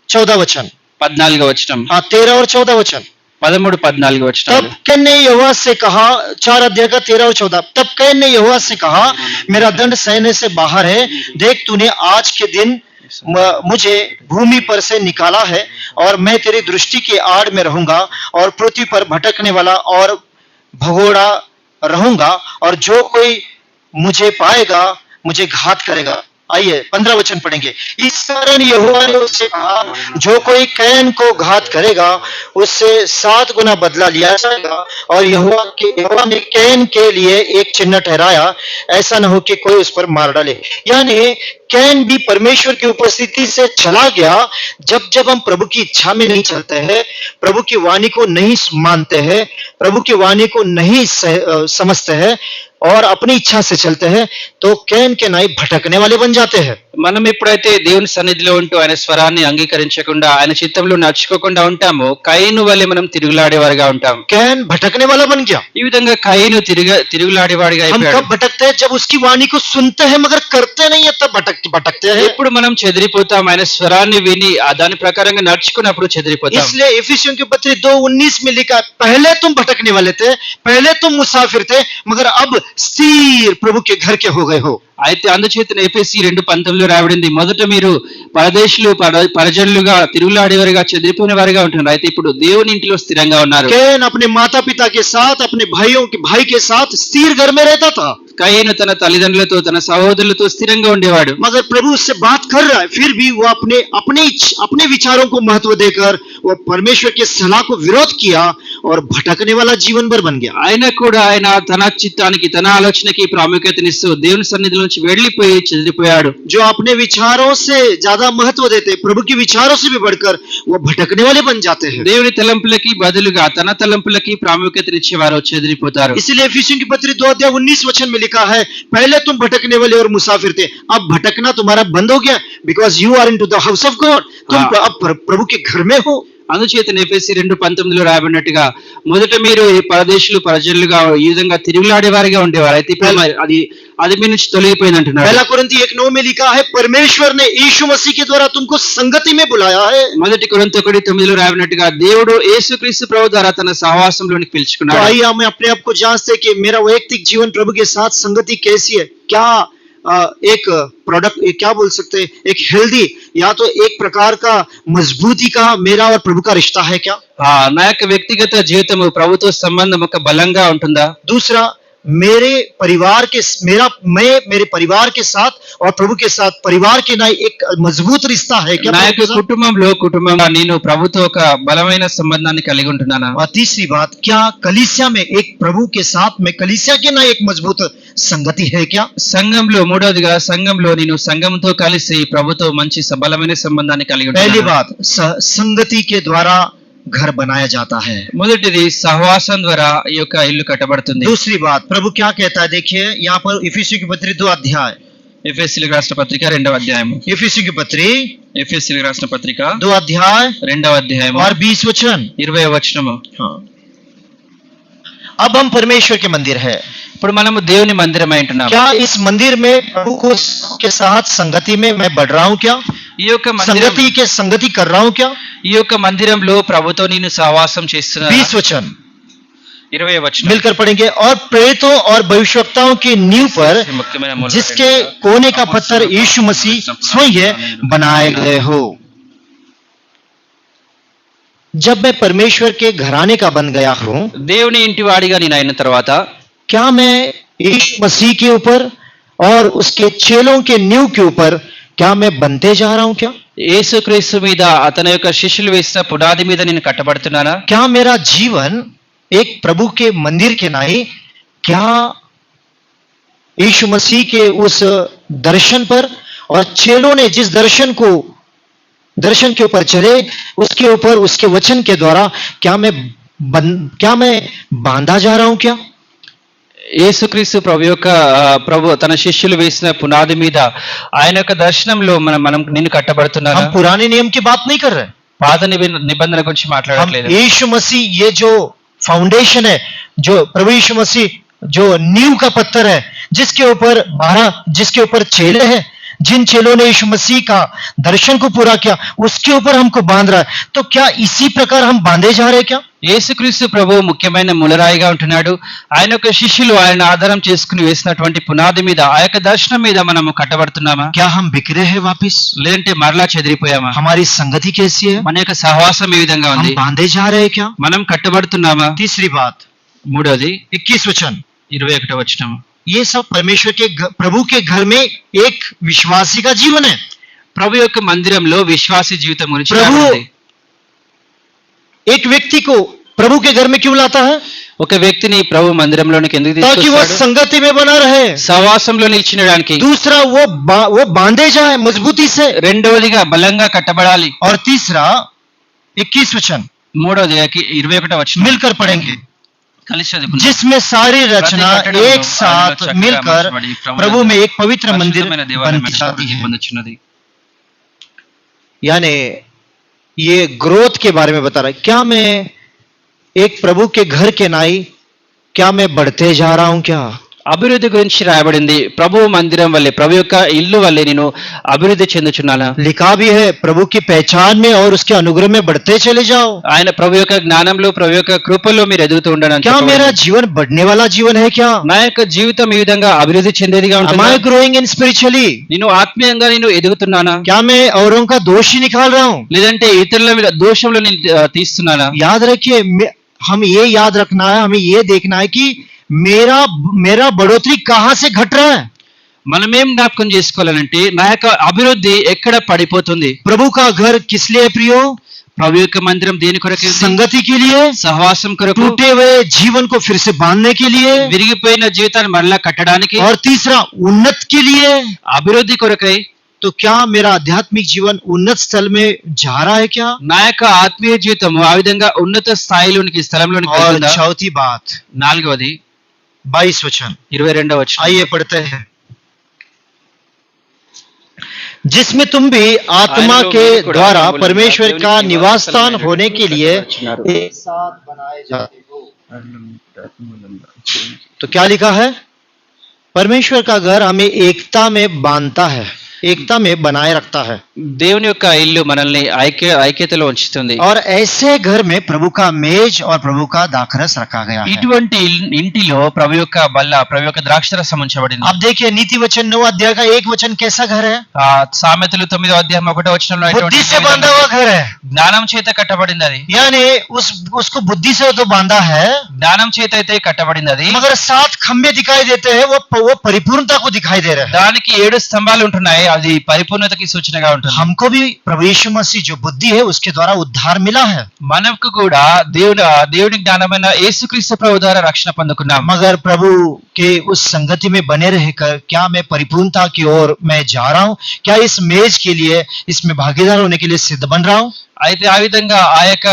14 वचन. 14వ వచనం, हाँ, 13 और 14 वचन. 13, 14 वचనం. तब कैन ने यहोवा से कहा, 4 अध्याय का 13 और 14. तब कैन ने यहोवा से कहा, मेरा दंड सहने से बाहर है, देख तूने आज के दिन मुझे भूमि पर से निकाला है और मैं तेरी दृष्टि के आड़ में रहूंगा और पृथ्वी पर भटकने वाला और भगोड़ा रहूंगा और जो कोई मुझे पाएगा मुझे घात करेगा. आइए 15 वचन पढ़ेंगे. इस कारण यहोवा ने उससे कहा, जो कोई कैन को घात करेगा उससे 7 गुना बदला लिया जाएगा. और यहोवा ने कैन के लिए एक चिन्ह ठहराया, ऐसा न हो कि कोई उस पर मार डाले. यानी कैन भी परमेश्वर की उपस्थिति से चला गया. जब जब हम प्रभु की इच्छा में नहीं चलते हैं, प्रभु की वाणी को नहीं मानते हैं, प्रभु की वाणी को नहीं समझते हैं और अपनी इच्छा से चलते हैं, तो कैन के नाई भटकने वाले बन जाते हैं. మనం ఎప్పుడైతే దేవుని సన్నిధిలో ఉంటూ ఆయన స్వరాన్ని అంగీకరించకుండా ఆయన చిత్తంలో నడుచుకోకుండా ఉంటామో కయీను వల్లే మనం తిరుగులాడేవారుగా ఉంటాం. कैन भटकने वाला बन गया. ఈ విధంగా కయీను తిరుగులాడేవాడిగా हम అయిపోయాడు. कब भटकते हैं? जब उसकी वाणी को सुनते हैं मगर करते नहीं है, तब भटकते हैं. ఎప్పుడు మనం చెదిరిపోతాం, ఆయన స్వరాన్ని విని దాని ప్రకారంగా నడుచుకున్నప్పుడు చెదిరిపోతాం. इसलिए इफिसियों की पत्री 2:19 में लिखा है, पहले तुम भटकने वाले थे, पहले तुम मुसाफिर थे, मगर अब स्थिर प्रभु के घर के हो गए हो. అయితే అందుచేతన ఎఫెసీ 2:19 రాయబడింది, మొదట మీరు పరదేశులు పరిజనులుగా తిరుగులాడేవారుగా చెదిరిపోయిన వారిగా ఉంటున్నారు, అయితే ఇప్పుడు దేవుని ఇంటిలో స్థిరంగా ఉన్నారు. कैन अपने माता पिता के साथ, अपने भाई के साथ स्थिर घर में रहता था, కయీను తన తల్లిదండ్రులతో తన సహోదరులతో స్థిరంగా ఉండేవాడు. मगर प्रभु उससे बात कर रहा है, फिर भी वो अपने विचारों को महत्व देकर वो परमेश्वर के सलाह को विरोध किया और भटकने वाला जीवन भर बन गया. ఆయన కూడా ఆయన తన చిత్తానికి తన ఆలోచనకి ప్రాముఖ్యతనిస్తూ దేవుని సన్నిధిలో నుంచి వెళ్ళిపోయి చెదిరిపోయాడు. जो अपने विचारों से ज्यादा महत्व देते, प्रभु के विचारों से भी बढ़कर वो भटकने वाले बन जाते हैं. దేవుని తలంపులకి బదులుగా తన తలంపులకి ప్రాముఖ్యతనిచ్చేవారు చెదిరిపోతారు. इसलिए इफिसियों की पत्री 2:19 वचन में लिखा है, पहले तुम भटकने वाले और मुसाफिर थे, अब भटकना तुम्हारा बंद हो गया, because you are into the house of God. तुम अब प्रभु के घर में हो. అందుచేత ఎఫెసీ 2:19లో రాయబడినట్టుగా మొదట మీరు ఈ పరదేశులు ప్రజలుగా ఈ విధంగా తిరుగులాడే వారిగా ఉండేవారు, అయితే ఇప్పుడు మరి అది మీ నుంచి తొలగిపోయింది అంటున్నారు. पहला कुरिन्थी 1:9 में लिखा है, परमेश्वर ने यीशु मसीह के द्वारा तुमको संगति में बुलाया है। మొదటి కొరింథీ 1:9లో రాయబడినట్టుగా దేవుడు యేసుక్రీస్తు ప్రభు ద్వారా తన సహవాసంలోనికి तो పిలుచుకున్నాడు. आइए हम अपने आप को जांचते कि मेरा वैयक्तिक जीवन प्रभु के साथ संगति कैसी है। क्या एक प्रोडक्ट क्या बोल सकते हैं, एक हेल्दी या तो एक प्रकार का मजबूती का मेरा और प्रभु का रिश्ता है क्या। నా యొక్క వ్యక్తిగత జీవితము ప్రభుతో సంబంధం ఒక బలంగా ఉంటుందా? दूसरा, मेरे परिवार के मैं मेरे परिवार के साथ और प्रभु के साथ परिवार के नाई एक मजबूत रिश्ता है क्या నా प्रभु యొక్క के साथ? కుటుంబంలో నేను ప్రభుతో ఒక బలమైన సంబంధాన్ని కలిగి ఉంటున్నానా? और तीसरी बात, क्या कलीसिया में एक प्रभु के साथ में कलीसिया के ना एक मजबूत संगति है क्या। సంఘంలో మూడవదిగా సంఘంలో నేను సంఘంతో కలిసి ప్రభుతో మంచి బలమైన సంబంధాన్ని కలిగి पहली ఉంటున్నాను. बात, संगति के द्वारा घर बनाया जाता है। మొదటిది సహవాసం ద్వారా ఈ యొక్క ఇల్లు కట్టబడుతుంది. दूसरी बात, प्रभु क्या कहता है, देखिए यहाँ पर इफिसियों की पत्री 2 अध्याय, ఎఫెసీయులకు రాసిన పత్రిక 2వ అధ్యాయము. इफिसियों की पत्री ఎఫెసీయులకు రాసిన పత్రిక 2 अध्याय 2వ అధ్యాయము और 20 वचन। 20వ వచనము. हाँ, अब हम परमेश्वर के मंदिर है। ఇప్పుడు మనము దేవుని మందిరమై ఉంటున్నాము. क्या इस मंदिर में प्रभु को के साथ संगति में मैं बढ़ रहा हूँ क्या, ఈ యొక్క మందిరం संगति कर रहा हूँ क्या। ఈ యొక్క మందిరంలో ప్రభుతో నేను సహవాసం చేస్తున్నాను. 20 वचन 20వ వచనం. मिलकर पढ़ेंगे। और प्रेरितों और भविष्यवक्ताओं की नींव पर ముఖ్యమైన మూల जिसके कोने का पत्थर यीशु मसीह स्वयं बनाए गए हो। जब मैं परमेश्वर के घराने का बन गया हूं, దేవుని ఇంటి వాడిగా నేను అయిన తర్వాత क्या मैं यीशु मसीह के ऊपर और उसके चेलों के नींव के ऊपर क्या मैं बनते जा रहा हूं क्या। యేసుక్రీస్తు మీద అతని యొక్క శిష్యులు వేసిన పునాది మీద నేను కట్టబడుతున్నానా? क्या मेरा जीवन एक प्रभु के मंदिर के नाई, क्या यीशु मसीह के उस दर्शन पर और चेलों ने जिस दर्शन के ऊपर चले उसके ऊपर उसके वचन के द्वारा क्या मैं बांधा जा रहा हूं क्या। యేసుక్రీస్తు ప్రభు తన శిష్యులు వేసిన పునాది మీద ఆయన యొక్క దర్శనంలో మనం నిన్ను కట్టబడుతున్నానా? हम पुराने नियम की बात नहीं कर रहे, పాత నిబంధన గురించి हम మాట్లాడట్లేదు. यीशु मसीह ये जो फाउंडेशन है, जो प्रभु यीशु मसीह जो नींव का पत्थर है, जिसके ऊपर चेले हैं, जिन चेलों ने यीशु मसीह का दर्शन को पूरा किया उसके ऊपर हमको बांध रहा है। तो क्या इसी प्रकार हम बांधे जा रहे हैं क्या। యేసుక్రీస్తు ప్రభు ముఖ్యమైన మూలరాయిగా ఉంటున్నాడు. ఆయన యొక్క శిష్యులు ఆయన ఆధారం చేసుకుని వేసినటువంటి పునాది మీద ఆ యొక్క దర్శనం మీద మనము కట్టబడుతున్నామా? क्या हम बिखरे हैं वापिस, లేదంటే మరలా చెదిరిపోయామా? हमारी संगति कैसी है, మన యొక్క సహవాసం ఏ విధంగా हम ఉంది? बांधे जा रहे हैं क्या। మనం కట్టబడుతున్నామా? तीसरी बात, మూడోది 21 वचन, 21వ వచనం. ये सब परमेश्वर के प्रभु के घर में एक विश्वासी का जीवन है। ప్రభు యొక్క మందిరంలో విశ్వాసీ జీవితం గురించి ప్రభు రాయబడింది. एक व्यक्ति को प्रभु के घर में क्यों लाता है, ఒక వ్యక్తిని ప్రభు మందిరంలోనికి ఎందుకు ताकि वो తీసుకొస్తాడు? संगति में बना रहे। సహవాసంలో నిలిచినడానికి. दूसरा, वो बांधे जाए मजबूती से। రెండవదిగా బలంగా కట్టబడాలి. और तीसरा 21 वचन, మూడవది 21వ వచనం. मिलकर पढ़ेंगे, కలిసి చదువుకుందాం. जिसमें सारी रचना एक साथ मिलकर प्रभु में एक पवित्र मंदिर పరిశుద్ధమైన बन దేవాలయమైన जाती है। పొందుచున్నది. यानी ये ग्रोथ के बारे में बता रहा है। क्या मैं एक प्रभु के घर के नाई, क्या मैं बढ़ते जा रहा हूं क्या। అభివృద్ధి గురించి రాయబడింది. ప్రభు మందిరం వల్లే, ప్రభు యొక్క ఇల్లు వల్లే నేను అభివృద్ధి చెందుచున్నానా? लिखा भी है, प्रभु की पहचान में और उसके अनुग्रह में बढ़ते चले जाओ। ఆయన ప్రభు యొక్క జ్ఞానంలో ప్రభు యొక్క కృపలో మీరు ఎదుగుతూ ఉండడానికి. क्या मेरा जीवन बढ़ने वाला जीवन है क्या। నా యొక్క జీవితం ఈ విధంగా అభివృద్ధి చెందేదిగా Am ఉంటుంది. I growing in spiritually? నేను ఆత్మీయంగా నేను ఎదుగుతున్నానా? क्या मैं औरों का दोष ही निकाल रहा हूं। లేదంటే ఇతరుల మీద దోషంలో నేను తీస్తున్నానా? याद रखिए, हम ये याद रखना है, हमें ये देखना है कि मेरा बढ़ोतरी कहां से घट रहा है। మనమేం జ్ఞాపకం చేసుకోవాలంటే నా యొక్క అభివృద్ధి ఎక్కడ పడిపోతుంది? प्रभु का घर किस लिए प्रियो, ప్రభు యొక్క మందిరం దేని కొరకు? संगति के लिए, సహవాసం కొరకు, टूटे हुए जीवन को फिर से बांधने के लिए, విరిగిపోయిన జీవితాన్ని మరలా కట్టడానికి, और तीसरा उन्नत के लिए। అభివృద్ధి కొరకై. तो क्या मेरा आध्यात्मिक जीवन उन्नत स्थल में जा रहा है क्या। నా యొక్క ఆత్మీయ జీవితం ఆ విధంగా ఉన్నత స్థాయిలోనికి స్థలంలోనికి और వెళ్తుందా? चौथी बात, నాలుగవది 22 वचन, 22వ వచనం. आइए पढ़ते हैं। जिसमें तुम भी आत्मा ఆయనలో के మీరు కూడా द्वारा మూలంగా परमेश्वर దేవునికి का నివాస निवासस्थान స్థలమైనటువంటి होने के लिए వచ్చినారు. एक साथ बनाए जाते हो। तो क्या लिखा है? परमेश्वर का घर हमें एकता में बांधता है, एकता में बनाए रखता है। దేవుని యొక్క ఇల్లు మనల్ని ఐక్యతలో ఉంచుతుంది. और ऐसे घर में प्रभु का मेज और प्रभु का दाखरस रखा गया है। ఇటువంటి ఇంటిలో ప్రభు యొక్క బల్ల, ప్రభు యొక్క ద్రాక్షరసం ఉంచబడింది. अब देखिए नीति वचन 9 अध्याय का एक वचन कैसा घर है? ఆ సామెతలు 9వ అధ్యాయం 1వ వచనంలో बुद्धि से बांधा हुआ घर है, జ్ఞానం చేత కట్టబడింది అది. यानी उसको बुद्धि से तो बांधा है, జ్ఞానం చేత అయితే కట్టబడింది అది. मगर 7 खंभे दिखाई देते हैं, वो परिपूर्णता को दिखाई दे रहे हैं। దానికి 7 స్తంభాలు ఉంటున్నాయి, అది పరిపూర్ణతకి సూచనగా ఉంటుంది. हमको भी प्रभु यीशु मसीह जो बुद्धि है उसके द्वारा उद्धार मिला है, మనకు కూడా దేవుని జ్ఞానమైన యేసుక్రీస్తు ప్రభు ద్వారా రక్షణ పొందుకున్నాం. मगर प्रभु के उस संगति में बने रहकर क्या मैं परिपूर्णता की ओर मैं जा रहा हूँ? क्या इस मेज के लिए, इसमें भागीदार होने के लिए सिद्ध बन रहा हूँ? అయితే ఆ విధంగా ఆ యొక్క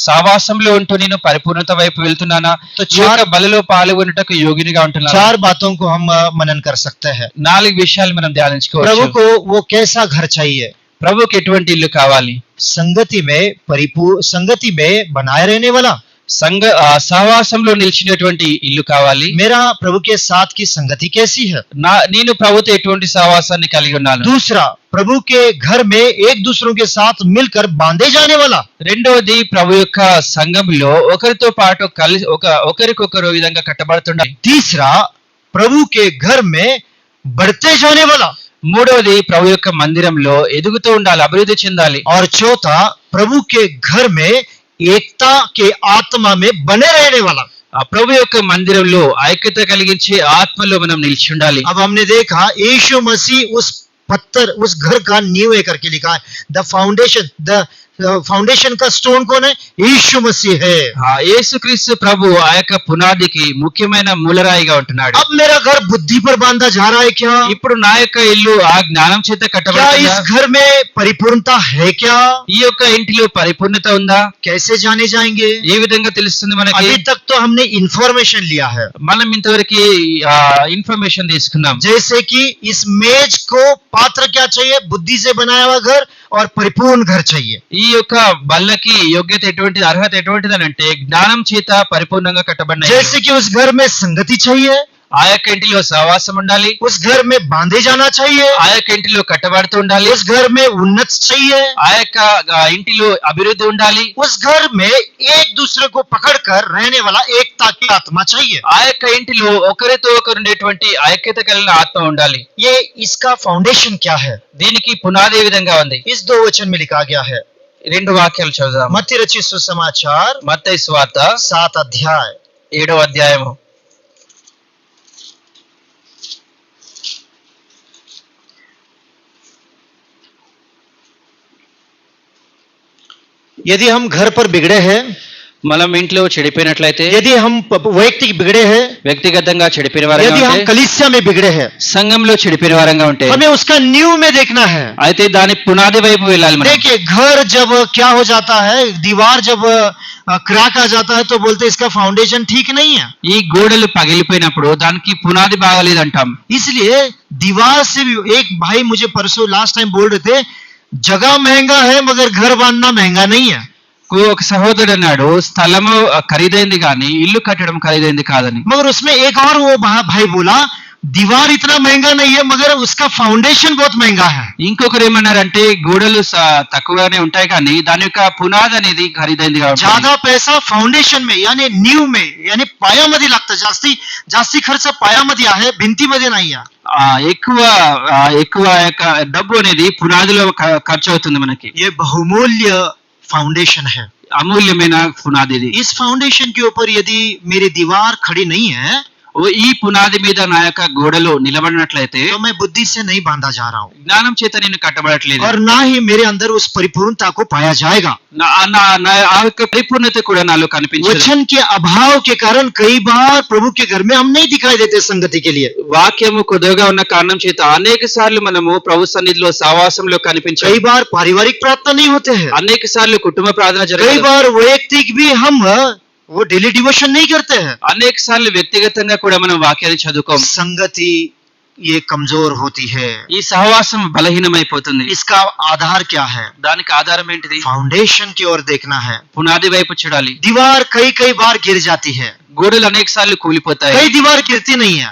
సావాసంలో ఉంటూ నేను పరిపూర్ణత వైపు వెళ్తున్నానా, तो ఈ యొక్క బలిలో పాల్గొనుటకు యోగినిగా ఉంటున్నాను. 4 बातों को हम मनन कर सकते हैं। 4 విషయాలు మనం प्रभु ధ్యానించుకోవచ్చు. को वो कैसा घर चाहिए? ప్రభుకి ఎటువంటి ఇల్లు కావాలి? संगति में बनाए रहने वाला। సహవాసంలో నిలిచినటువంటి ఇల్లు కావాలి. मेरा प्रभु के साथ की संगति कैसी है? నేను ప్రభుతో ఎటువంటి సహవాసాన్ని కలిగి ఉన్నాను. दूसरा, प्रभु के घर में एक दूसरों के साथ मिलकर बांधे जाने वाला। రెండవది, ప్రభు యొక్క సంఘంలో ఒకరితో పాటు కలిసి ఒకరికొకరు విధంగా కట్టబడుతుండాలి. तीसरा, प्रभु के घर में बढ़ते जाने वाला। మూడవది, ప్రభు యొక్క మందిరంలో ఎదుగుతూ ఉండాలి, అభివృద్ధి చెందాలి. और चौथा, प्रभु के घर में एकता के आत्मा में बने रहने वाला। ఆ ప్రభు యొక్క మందిరంలో ఐక్యత కలిగించే ఆత్మలో మనం నిలిచి ఉండాలి. अब हमने देखा यीशु मसीह उस पत्थर, उस घर का नींव है करके लिखा है। द फाउंडेशन का स्टोन कौन है? यीशु मसीह है। యేసుక్రీస్తు ప్రభు ఆ యొక్క పునాదికి ముఖ్యమైన మూలరాయిగా ఉంటున్నాడు. अब मेरा घर बुद्धि पर बांधा जा रहा है क्या? ఇప్పుడు నా యొక్క ఇల్లు ఆ జ్ఞానం చేత क्या కట్టబడిందా? इस घर में परिपूर्णता है क्या? ఈ యొక్క ఇంటిలో పరిపూర్ణత ఉందా? कैसे जाने जाएंगे? ఏ విధంగా తెలుస్తుంది మనకి? अभी तक तो हमने इंफॉर्मेशन लिया है, మనం ఇంతవరకు ఇన్ఫర్మేషన్ తీసుకున్నాం. जैसे कि इस मेज को पात्र क्या चाहिए? बुद्धि से बनाया हुआ घर और परिपूर्ण घर चाहिए। ఈ యొక్క బల్లకి యోగ్యత ఎటువంటిది, అర్హత ఎటువంటిది అని అంటే జ్ఞానం చేత పరిపూర్ణంగా కట్టబడిన ఇల్లు. जैसे कि उस घर में संगति चाहिए, ఆ యొక్క ఇంటిలో సహవాసం ఉండాలి, उस घर में बांधे जाना चाहिए, ఆ యొక్క ఇంటిలో కట్టబడుతూ ఉండాలి, उस घर में उन्नत चाहिए, ఆ యొక్క ఇంటిలో అభివృద్ధి ఉండాలి, उस घर में एक दूसरे को पकड़कर रहने वाला एकता की आत्मा चाहिए। ఆ యొక్క ఇంటిలో ఒకరితో ఒకరు ఉండేటువంటి ఐక్యత కలిగిన ఆత్మ ఉండాలి. ये इसका फाउंडेशन क्या है? దీనికి పునాది ఏ విధంగా ఉంది? इस 2 वचन में लिखा गया है। 2 వాక్యాలు చదువుదాం. मत्ती रचित सुसमाचार మత్తయి సువార్త 7 अध्याय। 7వ అధ్యాయము. यदि हम घर पर बिगड़े हैं, మనం ఇంట్లో చెడిపోయినట్లయితే, यदि हम वैयक्तिक बिगड़े हैं, వ్యక్తిగతంగా చెడిపోయిన వారంగా यदि हम ఉంటే, कलीसिया में बिगड़े हैं, సంఘంలో చెడిపోయిన వారంగా ఉంటే, हमें उसका नींव में देखना है। అయితే దాని పునాది వైపు వెళ్ళాలి మనం. देखिए घर जब क्या हो जाता है, दीवार जब क्रैक आ जाता है तो बोलते हैं इसका फाउंडेशन ठीक नहीं है। ఈ గోడలు పగిలిపోయినప్పుడు దానికి పునాది బాగలేదంటాం. इसलिए दीवार से भी, एक भाई मुझे परसों लास्ट टाइम बोल रहे थे, जगह महंगा है मगर घर बांधना महंगा नहीं है। ఒక సహోదరుడు అన్నాడు, స్థలము ఖరీదైంది కానీ ఇల్లు కట్టడం ఖరీదైంది కాదని. मगर उसमें एक और वो भाई बोला, दीवार इतना महंगा नहीं है मगर उसका फाउंडेशन बहुत महंगा है। ఇంకొకరు ఏమన్నారంటే, గోడలు తక్కువగానే ఉంటాయి కానీ దాని యొక్క పునాది అనేది ఖరీదైందిగా ఉంటుంది. ज्यादा पैसा फाउंडेशन में यानी नींव में यानी पायामध्ये लागतं, जास्ती खर्च पायामध्ये आहे, भिंतीमध्ये नाही आहे। ఎక్కువ యొక్క డబ్బు అనేది పునాదిలో ఖర్చు అవుతుంది మనకి. ये बहुमूल्य फाउंडेशन है। అమూల్యమైన పునాది ఇది. इस फाउंडेशन के ऊपर यदि मेरी दीवार खड़ी नहीं है ఈ పునాది మీద నా యొక్క గోడలు నిలబడినట్లయితే, तो मैं बुद्धि से नहीं बांधा जा रहा हूँ జ్ఞానం చేత నేను కట్టబడట్లేదు, और ना ही मेरे अंदर उस परिपूर्णता को पाया जाएगा। ఆ యొక్క పరిపూర్ణత కూడా నాలో కనిపించదు. वचन के अभाव के कारण कई बार प्रभु के घर में हम नहीं दिखाई देते संगति के लिए। వాక్యము కొద్దిగా ఉన్న కారణం చేత అనేక సార్లు మనము ప్రభు సన్నిధిలో సహవాసంలో कई కనిపించాలి. बार पारिवारिक प्रार्थना नहीं होते हैं, అనేక సార్లు కుటుంబ ప్రార్థన कई జరగదు, बार वैयक्तिक भी हम वो डेली डिवोशन नहीं करते हैं। అనేక సార్లు వ్యక్తిగతంగా కూడా మనం వాక్యాన్ని చదువుకోం. संगति ये कमजोर होती है। ఈ సహవాసం బలహీనమైపోతుంది. इसका आधार क्या है? దానికి ఆధారం ఏంటిది? फाउंडेशन की ओर देखना है। పునాది వైపు చూడాలి. दीवार कई कई बार गिर जाती है, గోడలు అనేక సార్లు కూలిపోతాయి. कई दीवार गिरती नहीं है।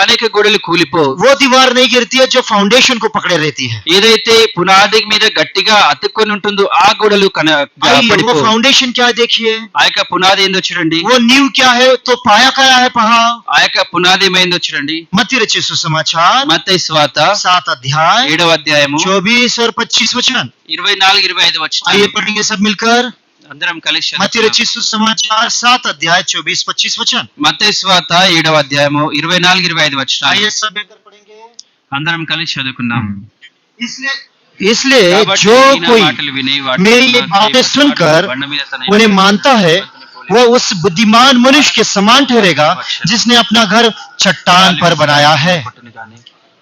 అనేక గోడలు కూలిపోవు. वो दीवार नहीं गिरती है जो फाउंडेशन को पकड़े रहती है। ఏదైతే పునాది మీద గట్టిగా అతుక్కొని ఉంటుందో ఆ గోడలు वो పడిపోవు. फाउंडेशन क्या है देखिए, ఆ యొక్క పునాది ఏందో చూడండి. वो नींव क्या है, तो पाया क्या है पहा। ఆ యొక్క పునాది ఏమైందో చూడండి. मत्ती रचित सुसमाचार మత్తయి సువార్త 7 अध्याय 7వ అధ్యాయము 24 और 25 वचन। 24-25 आइए వచనాలు पढ़ेंगे सब मिलकर। అందరం కలిసి मत्ती చదువుకుందాం. रचित सुसमाचार 7 अध्याय 24-25 वचन। మత్తయి సువార్త 7వ అధ్యాయము 24-25 వచనాలు आइए सब मिलकर पढ़ेंगे। అందరం కలిసి చదువుకుందాం. इसलिए కాబట్టి जो ఈయన कोई మాటలు విని వాటిని मेरी ये बातें చేయబట్టి सुनकर బండ మీద తన उन्हें मानता है, वो उस बुद्धिमान मनुष्य के समान ठहरेगा जिसने अपना घर चट्टान पर बनाया है।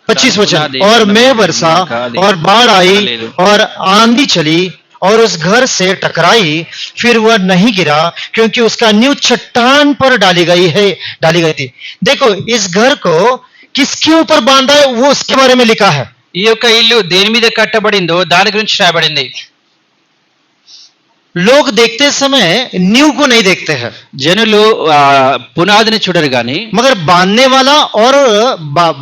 25 वचन। और मैं वर्षा और बाढ़ आई और आंधी चली और उस घर से टकराई, फिर वह नहीं गिरा क्योंकि उसका नींव चट्टान पर डाली गई थी। देखो इस घर को किसके ऊपर बांधा है, वो उसके बारे में लिखा है। ఈ యొక్క ఇల్లు దేని మీద కట్టబడిందో దాని గురించి రాయబడింది. लोग देखते समय नींव को नहीं देखते हैं, జనులు పునాదిని చూడరు గాని मगर बांधने वाला और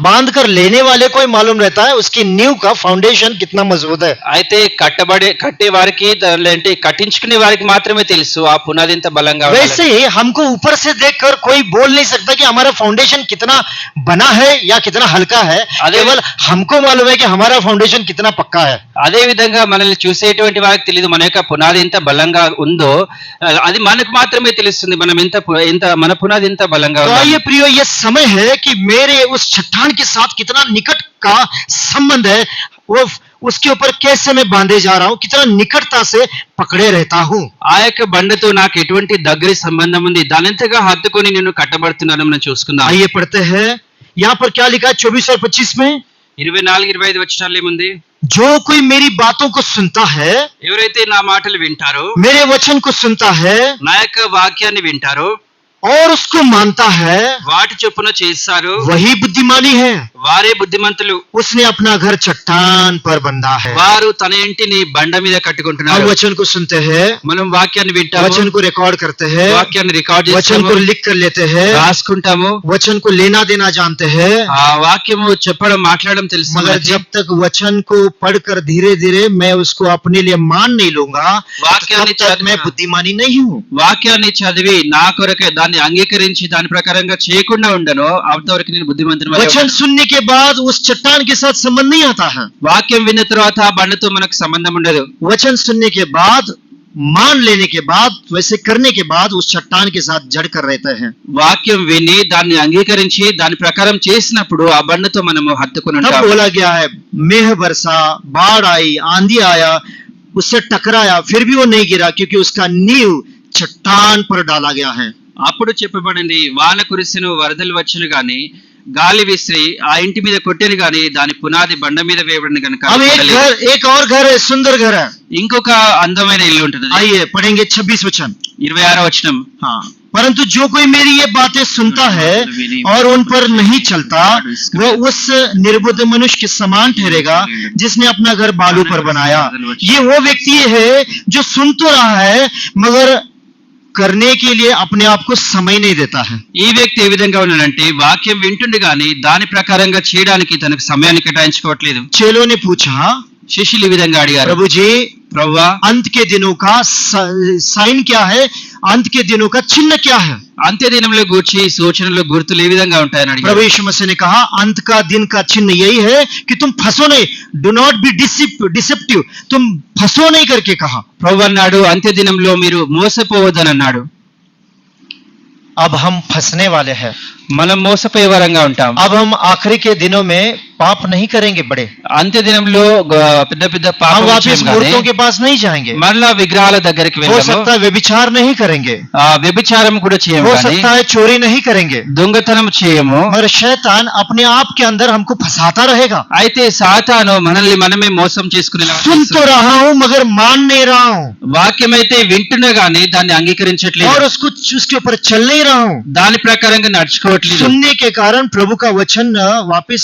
बांध कर लेने वाले को ही मालूम रहता है उसकी नींव का फाउंडेशन कितना मजबूत है। అయితే కట్టే వారికి అంటే కట్టించుకునే వారికి మాత్రమే తెలుసు ఆ పునాది ఎంత బలంగా ఉండాలని. वैसे ही हमको ऊपर से देखकर कोई बोल नहीं सकता कि हमारा फाउंडेशन कितना बना है या कितना हल्का है। केवल हमको मालूम है कि हमारा फाउंडेशन कितना पक्का है। అదే విధంగా మనల్ని చూసేటువంటి వారికి తెలియదు మన యొక్క పునాది ఎంత బలంగా ఉందో, అది మనకు మాత్రమే తెలుస్తుంది మనం ఎంత మన పునాది ఎంత బలంగా तो ఉందో. आइए प्रियो, ये समय है कि मेरे उस चट्टान के साथ कितना निकट का संबंध है, वो उसके ऊपर कैसे मैं बांधे जा रहा हूँ, कितना निकटता से पकड़े रहता हूँ। ఆ యొక్క బండతో నాకు ఎటువంటి దగ్గరి సంబంధం ఉంది, దానంతగా హత్తుకొని నేను కట్టబడుతున్నాను మనం చూసుకుందాం. आइए पढ़ते हैं, यहाँ पर क्या लिखा है 24 और 25 में। 24-25 వచనాలు ఏముంది? जो कोई मेरी बातों को सुनता है, ఎవరైతే నా మాటలు వింటారో, मेरे वचन को सुनता है నా యొక్క వాక్యాన్ని వింటారో, और उसको मानता है, వాటి చొప్పున చేస్తారు, वही बुद्धिमानी है। వారే బుద్ధిమంతులు. उसने अपना घर चट्टान पर बंधा है। వారు తన ఇంటిని బండ మీద हम కట్టుకుంటున్నారు. वचन को सुनते हैं, మనం వాక్యాన్ని వింటాము, वचन को रिकॉर्ड करते हैं, వాక్యాన్ని రికార్డ్ वचन చేస్తాము, को लिख कर लेते हैं, రాసుకుంటాము. वचन को लेना देना जानते हैं। ఆ వాక్యము చెప్పడం మాట్లాడడం తెలుసు. मगर जब तक वचन को पढ़कर धीरे धीरे मैं उसको अपने लिए मान नहीं लूंगा, వాక్యాన్ని तब तक मैं बुद्धिमानी नहीं हूँ। వాక్యాన్ని చదివి నా కొరకే దాన్ని అంగీకరించి దాని ప్రకారంగా చేయకుండా ఉండను, అంతవరకు నేను బుద్ధిమంతుని వలె वचन ఉంటాను. सुनने के बाद उस चट्टान के साथ संबंध नहीं आता है। వాక్యం విన్న తర్వాత ఆ బండతో మనకు సంబంధం ఉండదు. वचन सुनने के बाद, मान लेने के बाद, वैसे करने के बाद उस चट्टान के साथ जड़ कर रहते हैं। వాక్యం విని దాన్ని అంగీకరించి దాని ప్రకారం చేసినప్పుడు ఆ బండతో మనము హత్తుకుని तब ఉంటాం. बोला गया है, मेघ बरसा, बाढ़ आई, आंधी आया, उससे टकराया, फिर भी वो नहीं गिरा क्योंकि उसका नींव चट्टान पर डाला गया है। అప్పుడు చెప్పబడింది, వాన కురిసెను, వరదలు వచ్చును గాని, గాలి విసిరి ఆ ఇంటి మీద కొట్టెను గాని, దాని పునాది బండ మీద వేయబడిన గనుక अब एक और घर है, सुंदर घर है। ఇంకొక అందమైన ఇల్లు ఉంటుంది. आइए पढ़ेंगे 26 वचन। 26వ వచనం. हाँ, परंतु जो कोई मेरी ये बातें सुनता है और उन पर नहीं चलता, वो उस निर्बुद्ध मनुष्य के समान ठहरेगा जिसने अपना घर बालू पर बनाया। ये वो व्यक्ति है जो सुन तो रहा है मगर करने के लिए अपने आप को समय नहीं देता है। ఈ వ్యక్తి ఏ విధంగా ఉన్నాడంటే వాక్యం వింటుండే గాని దాని ప్రకారంగా చేయడానికి తనకు సమయాన్ని కేటాయించుకోవట్లేదు. चेलों ने पूछा, శిష్యులు ఈ విధంగా అడిగారు, प्रभु जी, ప్రభువా, अंत के दिनों का साइन क्या है, अंत के दिनों का चिन्ह क्या है? అంత్య దినంలో గూర్చి సూచనలు గుర్తులు ఏ విధంగా ఉంటాయని అడిగారు. प्रभु यीशु मसीह ने कहा, अंत का दिन का चिन्ह यही है कि तुम फंसो नहीं, डू नॉट बी डिसेप्टिव, तुम फंसो नहीं करके कहा। ప్రభు అన్నాడు, అంత్య దినంలో మీరు మోసపోవద్దని అన్నాడు. अब हम फंसने वाले हैं, మనం మోసపోయే వారంగా ఉంటాం. अब हम आखिरी के दिनों में पाप नहीं करेंगे बड़े, అంత్య దినంలో పెద్ద పెద్ద हम పాపం वापस చేయం मूर्तों గాని के पास नहीं जाएंगे, మరలా విగ్రహాల దగ్గరికి हो వెళ్ళము, सकता है व्यभिचार नहीं करेंगे, వ్యభిచారం కూడా చేయము, हो గాని सकता है चोरी नहीं करेंगे, దొంగతనం చేయము. मगर शैतान अपने आप के अंदर हमको फंसाता रहेगा। అయితే సాతాను మనల్ని మనమే మోసం చేసుకునేలా सुन तो చేస్తాడు. रहा हूं मगर मान नहीं रहा हूं, వాక్యం అయితే వింటున్నా గానీ దాన్ని అంగీకరించట్లేదు, और उसके ऊपर चल नहीं रहा हूं। దాని ప్రకారంగా నడుచుకోవట్లేదు. పట్టించుకోవట్లేదు सुनने के कारण प्रभु का वचन वापस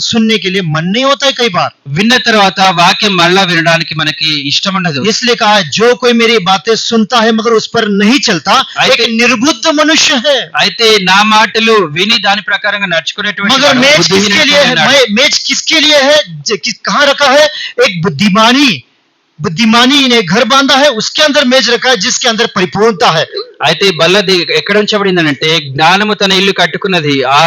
सुनने के लिए मन नहीं होता है कई बार। విన్న తర్వాత వాక్యం మళ్ళా వినడానికి మనకి ఇష్టం ఉండదు इसलिए कहा है, जो कोई मेरी बातें सुनता है मगर उस पर नहीं चलता एक निर्बुद्ध मनुष्य है। అయితే నా మాటలు విని దాని ప్రకారంగా నడుచుకునేటువంటి मगर వాడు मेज किसके लिए है? బుద్ధిహీనుడైనాడు. मेज किसके लिए है? कहाँ रखा है? एक बुद्धिमानी ने घर बांधा है, उसके अंदर मेज रखा है जिसके अंदर परिपूर्णता है। అయితే బల్లది ఎక్కడ ఉంచబడిందనంటే జ్ఞానము తన ఇల్లు కట్టుకున్నది ఆ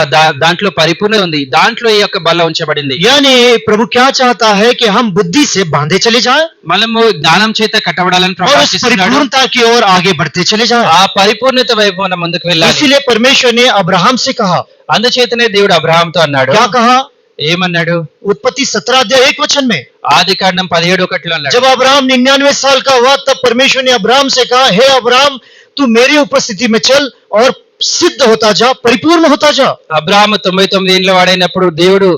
దాంట్లో పరిపూర్ణ ఉంది దాంట్లో ఈ యొక్క బల్ల ఉంచబడింది यानी प्रभु क्या चाहता है कि हम बुद्धि से बांधे चले जाएं మనము జ్ఞానం చేత కట్టబడాలని और उस ప్రకాశిస్తున్నాడు परिपूर्णता की ओर आगे बढ़ते चले जाएं। ఆ పరిపూర్ణత వైపు మనం ముందుకు వెళ్ళాలి इसीलिए परमेश्वर ने अब्राहम से कहा, అందుచేతనే దేవుడు అబ్రహాంతో అన్నాడు क्या कहा? ఏమన్నాడు उत्पत्ति 17 अध्याय 1 वचन में, ఆది కాండం 17:1 అన్నాడు जब अब्राहम 99 साल का हुआ तब परमेश्वर ने अब्राहम से कहा, हे अब्राहम तू मेरी उपस्थिति में चल और सिद्ध होता जा, परिपूर्ण होता जा। అబ్రాహాము 99 ఏళ్ల వాడైనప్పుడు దేవుడు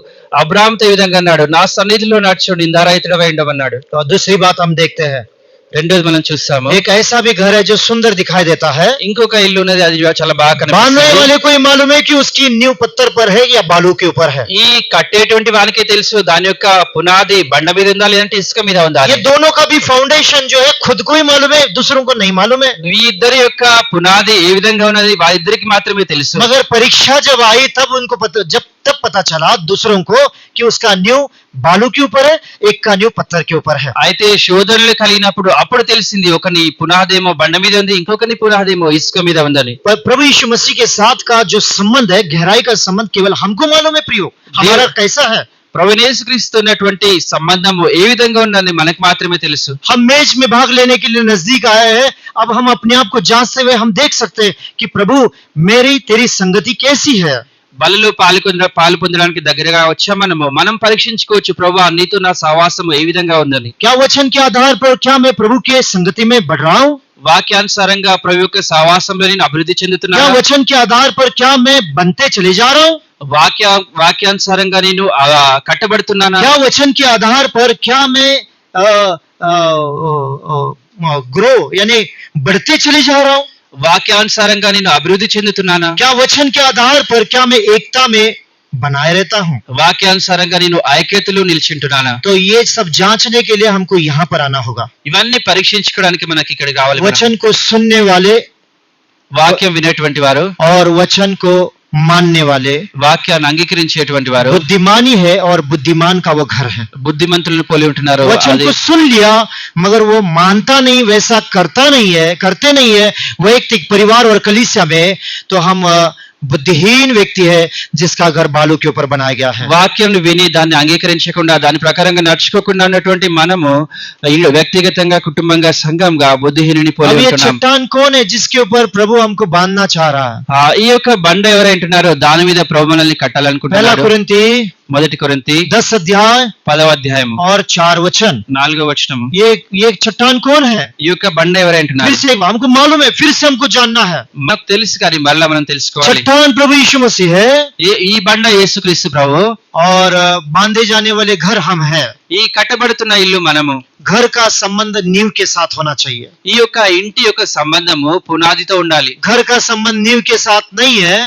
అబ్రాహాంతో ఈ విధంగా అన్నాడు నా సన్నిధిలో నడుచు నిందారహితుడవై ఉండమన్నాడు तो दूसरी बात हम देखते हैं, రెండోది మనం చూస్తాము एक ऐसा भी घर है जो सुंदर दिखाई देता है, ఇంకొక ఇల్లు ఉన్నది అది చాలా బాగా बांधने కనిపిస్తుంది वाले को ये मालूम है कि उसकी नींव पत्थर पर है या बालू के ऊपर है। ఈ కట్టేటువంటి వానికే తెలుసు దాని యొక్క పునాది బండ మీద ఉందా లేదంటే ఇసుక మీద ఉందా ये दोनों का भी फाउंडेशन जो है खुद को ही मालूम है, दूसरों को नहीं मालूम है। ఈ ఇద్దరి యొక్క పునాది ఏ విధంగా ఉన్నది వారిద్దరికి మాత్రమే తెలుసు मगर परीक्षा जब आई तब उनको तब पता चला दूसरों को कि उसका नींव बालू के ऊपर है, एक का नींव पत्थर के ऊपर है। అయితే శోధనలు కలిగినప్పుడు అప్పుడు తెలిసింది ఒకని పునాదేమో బండ మీద ఉంది ఇంకొకని పునాదేమో ఇసుక మీద ఉందని प्रभु यीशु मसीह के साथ का जो संबंध है, गहराई का संबंध केवल हमको मालूम है प्रियो, हमारा कैसा है। ప్రభువైన యేసుక్రీస్తు ఉన్నటువంటి సంబంధము ఏ విధంగా ఉన్నది మనకు మాత్రమే తెలుసు हम मेज में भाग लेने के लिए नजदीक आए हैं, अब हम अपने आप को जांचते हुए हम देख सकते हैं कि प्रभु मेरी तेरी संगति कैसी है। బలలో పాలు పొందడానికి దగ్గరగా వచ్చా మనం పరీక్షించుకోవచ్చు ప్రభువా నీతో నా సహవాసము ఏ విధంగా ఉందని क्या वचन के आधार पर क्या मैं प्रभु के संगति में बढ़ रहा हूँ? వాక్యానుసారంగా ప్రభు యొక్క సహవాసంలో నేను అభివృద్ధి क्या చెందుతున్నాను वचन के आधार पर क्या मैं बनते चले जा रहा हूँ? వాక్యానుసారంగా నేను కట్టబడుతున్నానా क्या वचन के आधार पर क्या मैं ग्रो यानी बढ़ते चले जा रहा हूँ? వాక్యానుసారంగా నేను అభివృద్ధి చెందుతున్నానా क्या वचन के आधार पर क्या मैं एकता में बनाए रहता हूँ? వాక్యానుసారంగా నేను ఐక్యతలో నిల్చుంటున్నానా तो ये सब जांचने के लिए हमको यहाँ पर आना होगा। ఇవన్నీ పరీక్షించుకోవడానికి మనకి ఇక్కడికి రావాలి మనం. वचन को सुनने वाले వాక్యం వినేటువంటి వారు और वचन को मानने वाले వాక్యాన్ని అంగీకరించేటువంటి వారు बुद्धिमानी है और बुद्धिमान का वो घर है। బుద్ధిమంతులను పోలి ఉంటున్నారు वचन అది को सुन लिया मगर वो मानता नहीं, वैसा करते नहीं है वैयक्तिक परिवार और कलीसिया में, तो हम बुद्धिहीन व्यक्ति है जिसका घर बालू के ऊपर बनाया गया है। వాక్యం విని దాన్ని అంగీకరించకుండా దాని ప్రకారంగా నడుచుకోకుండా ఉన్నటువంటి మనము ఇల్లు వ్యక్తిగతంగా కుటుంబంగా సంఘంగా బుద్ధిహీనుని పోలి अब ये ఉంటున్నాం चट्टान कौन है जिसके ऊपर प्रभु हमको बांधना चाह रहा है? ఈ యొక్క బండ ఎవరంటున్నారో దాని మీద ప్రభు మనల్ని पहला కట్టాలనుకుంటున్నారు कुरिन्ती మొదటి కొరింథీ 10 अध्याय 10వ అధ్యాయం और 4 वचन। 4వ వచనం ये चट्टान कौन है? ఈ యొక్క బండ ఎవరంటున్నారు फिर से हमको मालूम है, फिर से हमको जानना है। మాకు తెలుసు కానీ మళ్ళా మనం తెలుసుకోవాలి चट्टान प्रभु यीशु मसीह है ఈ బండ యేసుక్రీస్తు ప్రభు और बांधे जाने वाले घर हम हैं। ఈ కట్టబడుతున్న ఇల్లు మనము घर का संबंध नींव के साथ होना चाहिए। ఈ యొక్క ఇంటి యొక్క సంబంధము పునాదితో ఉండాలి घर का संबंध नींव के साथ नहीं है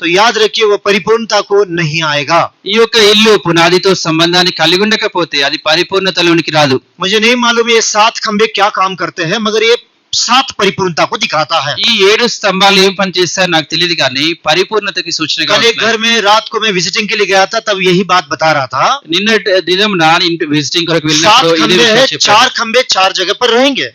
तो याद रखिए वो परिपूर्णता को नहीं आएगा। ఈ యొక్క ఇల్లు పునాదితో సంబంధాన్ని కలిగి ఉండకపోతే అది పరిపూర్ణతలోనికి రాదు मुझे नहीं मालूम ये 7 खंबे क्या काम करते हैं, मगर ये 7 परिपूर्णता को दिखाता है। ఈ 7 స్తంభాలు ఏం పని చేస్తాయో నాకు తెలియదు కానీ పరిపూర్ణతకి సూచనగా कल एक ఉంటున్నాయి. घर में रात को मैं विजिटिंग के लिए गया था, तब यही बात बता रहा था। నిన్నటి దినం నా ఇంటి విజిటింగ్ కొరకు 7 వెళ్ళినప్పుడు ఇదే खंबे విషయం है, చెప్పాను. 4 खंबे 4 जगह पर रहेंगे,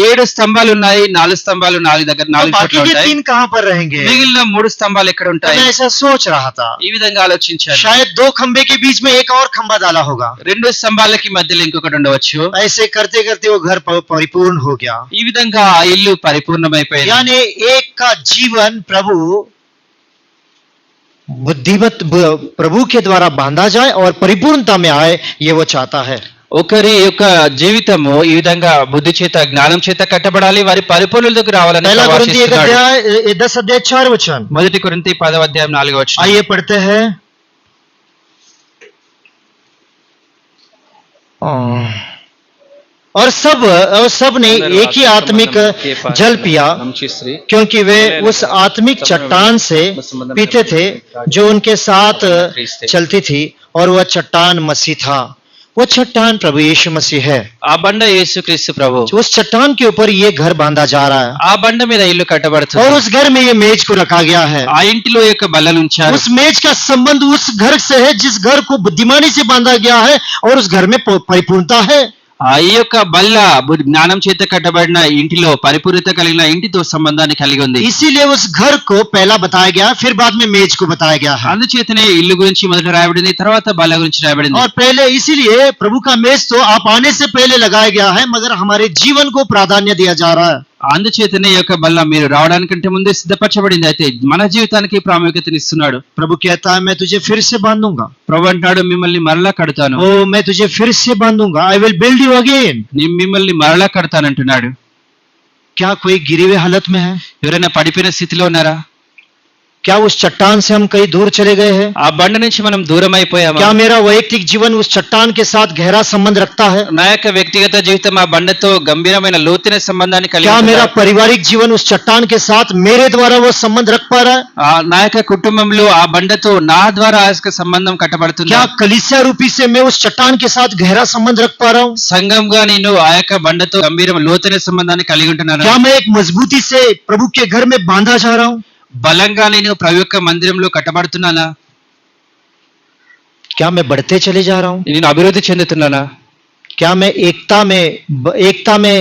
7 స్తంభాలు ఉన్నాయి 4 స్తంభాలు 4 దగ్గర तो 4 बाकी చోట్ల के ఉంటాయి 3 कहाँ पर रहेंगे? మిగిలిన 3 స్తంభాలు ఎక్కడ तो ఉంటాయి मैं ऐसा सोच रहा था, ఈ విధంగా ఆలోచించాను शायद 2 खंबे के बीच में एक और खंबा डाला होगा। 2 స్తంభాలకి మధ్యలో ఇంకొకటి ఉండవచ్చు ऐसे करते करते वो घर परिपूर्ण हो गया। ఈ విధంగా ఆ ఇల్లు పరిపూర్ణమైపోయింది यानी एक का जीवन प्रभु बुद्धिमत प्रभु के द्वारा बांधा जाए और परिपूर्णता में आए, ये वो चाहता है। ఒకరి యొక్క జీవితము ఈ విధంగా బుద్ధి చేత జ్ఞానం చేత కట్టబడాలి వారి పరిపూర్ణతకు రావాలని पहला कुरिन्ती 1 ఆశిస్తున్నాడు. अध्याय 10 अध्याय 4 वचन। మొదటి కొరింథీ 10వ అధ్యాయం 4వ వచనం आइए पढ़ते हैं। और सब ने एक ही आत्मिक जल पिया, మంచి స్త్రీ क्योंकि वे उस आत्मिक चट्टान से पीते थे जो उनके साथ चलती थी, और वह चट्टान मसीह था। वो चट्टान प्रभु यीशु मसीह है। ఆ బండ యేసుక్రీస్తు ప్రభు। उस चट्टान के ऊपर ये घर बांधा जा रहा है, ఆ బండ మీద ఇల్లు और కట్టబడుతుంది। उस घर में ये मेज को रखा गया है। ఆ ఇంటిలో యొక్క బల్లలు ఉంచారు। उस मेज का संबंध उस घर से है जिस घर को बुद्धिमानी से बांधा गया है, और उस घर में परिपूर्णता है। ఆ ఈ యొక్క బల్ల జ్ఞానం చేత కట్టబడిన ఇంటిలో పరిపూర్ణత కలిగిన ఇంటితో సంబంధాన్ని కలిగి ఉంది। इसीलिए उस घर को पहला बताया गया, फिर बाद में मेज को बताया गया है। అందుచేతనే ఇల్లు గురించి మొదట రాయబడింది, తర్వాత బల్ల గురించి రాయబడింది। और पहले इसीलिए प्रभु का मेज तो आप आने से पहले लगाया गया है, मगर हमारे जीवन को प्राधान्य दिया जा रहा है। అందుచేతనే ఈ యొక్క బల్ల మీరు రావడానికంటే ముందే సిద్ధపరచబడింది, అయితే మన జీవితానికి ప్రాముఖ్యతనిస్తున్నాడు। प्रभु कहता है मैं तुझे फिर से बांधूंगा, ప్రభు అంటాడు మిమ్మల్ని మరలా కడతాను, ओ मैं तुझे फिर से बांधूंगा, I will build you again. నేను మిమ్మల్ని మరలా కడతానంటున్నాడు। क्या कोई गिरे हुए हालत में है? ఎవరైనా పడిపోయిన స్థితిలో ఉన్నారా? क्या उस चट्टान से हम कहीं दूर चले गए हैं? ఆ బండ నుంచి మనం దూరం అయిపోయామా? क्या मेरा वैयक्तिक जीवन उस चट्टान के साथ गहरा संबंध रखता है? నా యొక్క వ్యక్తిగత జీవితం ఆ బండతో గంభీరమైన లోతైన సంబంధాన్ని కలిగి क्या ఉందా? मेरा पारिवारिक जीवन उस चट्टान के साथ मेरे द्वारा वो संबंध रख पा रहा है? నా యొక్క కుటుంబంలో ఆ బండతో నా ద్వారా ఆ యొక్క సంబంధం కట్టబడుతుందా? क्या कलीसिया रूपी से मैं उस चट्टान के साथ गहरा संबंध रख पा रहा हूँ? సంఘంగా నేను ఆ యొక్క బండతో గంభీర లోతైన సంబంధాన్ని కలిగి ఉంటున్నాను। क्या मैं एक मजबूती से प्रभु के घर में बांधा जा रहा हूँ? బలంగా నేను ప్రభు యొక్క మందిరంలో కట్టబడుతున్నానా? क्या मैं बढ़ते चले जा रहा हूँ? నేను అభివృద్ధి చెందుతున్నానా? क्या मैं एकता में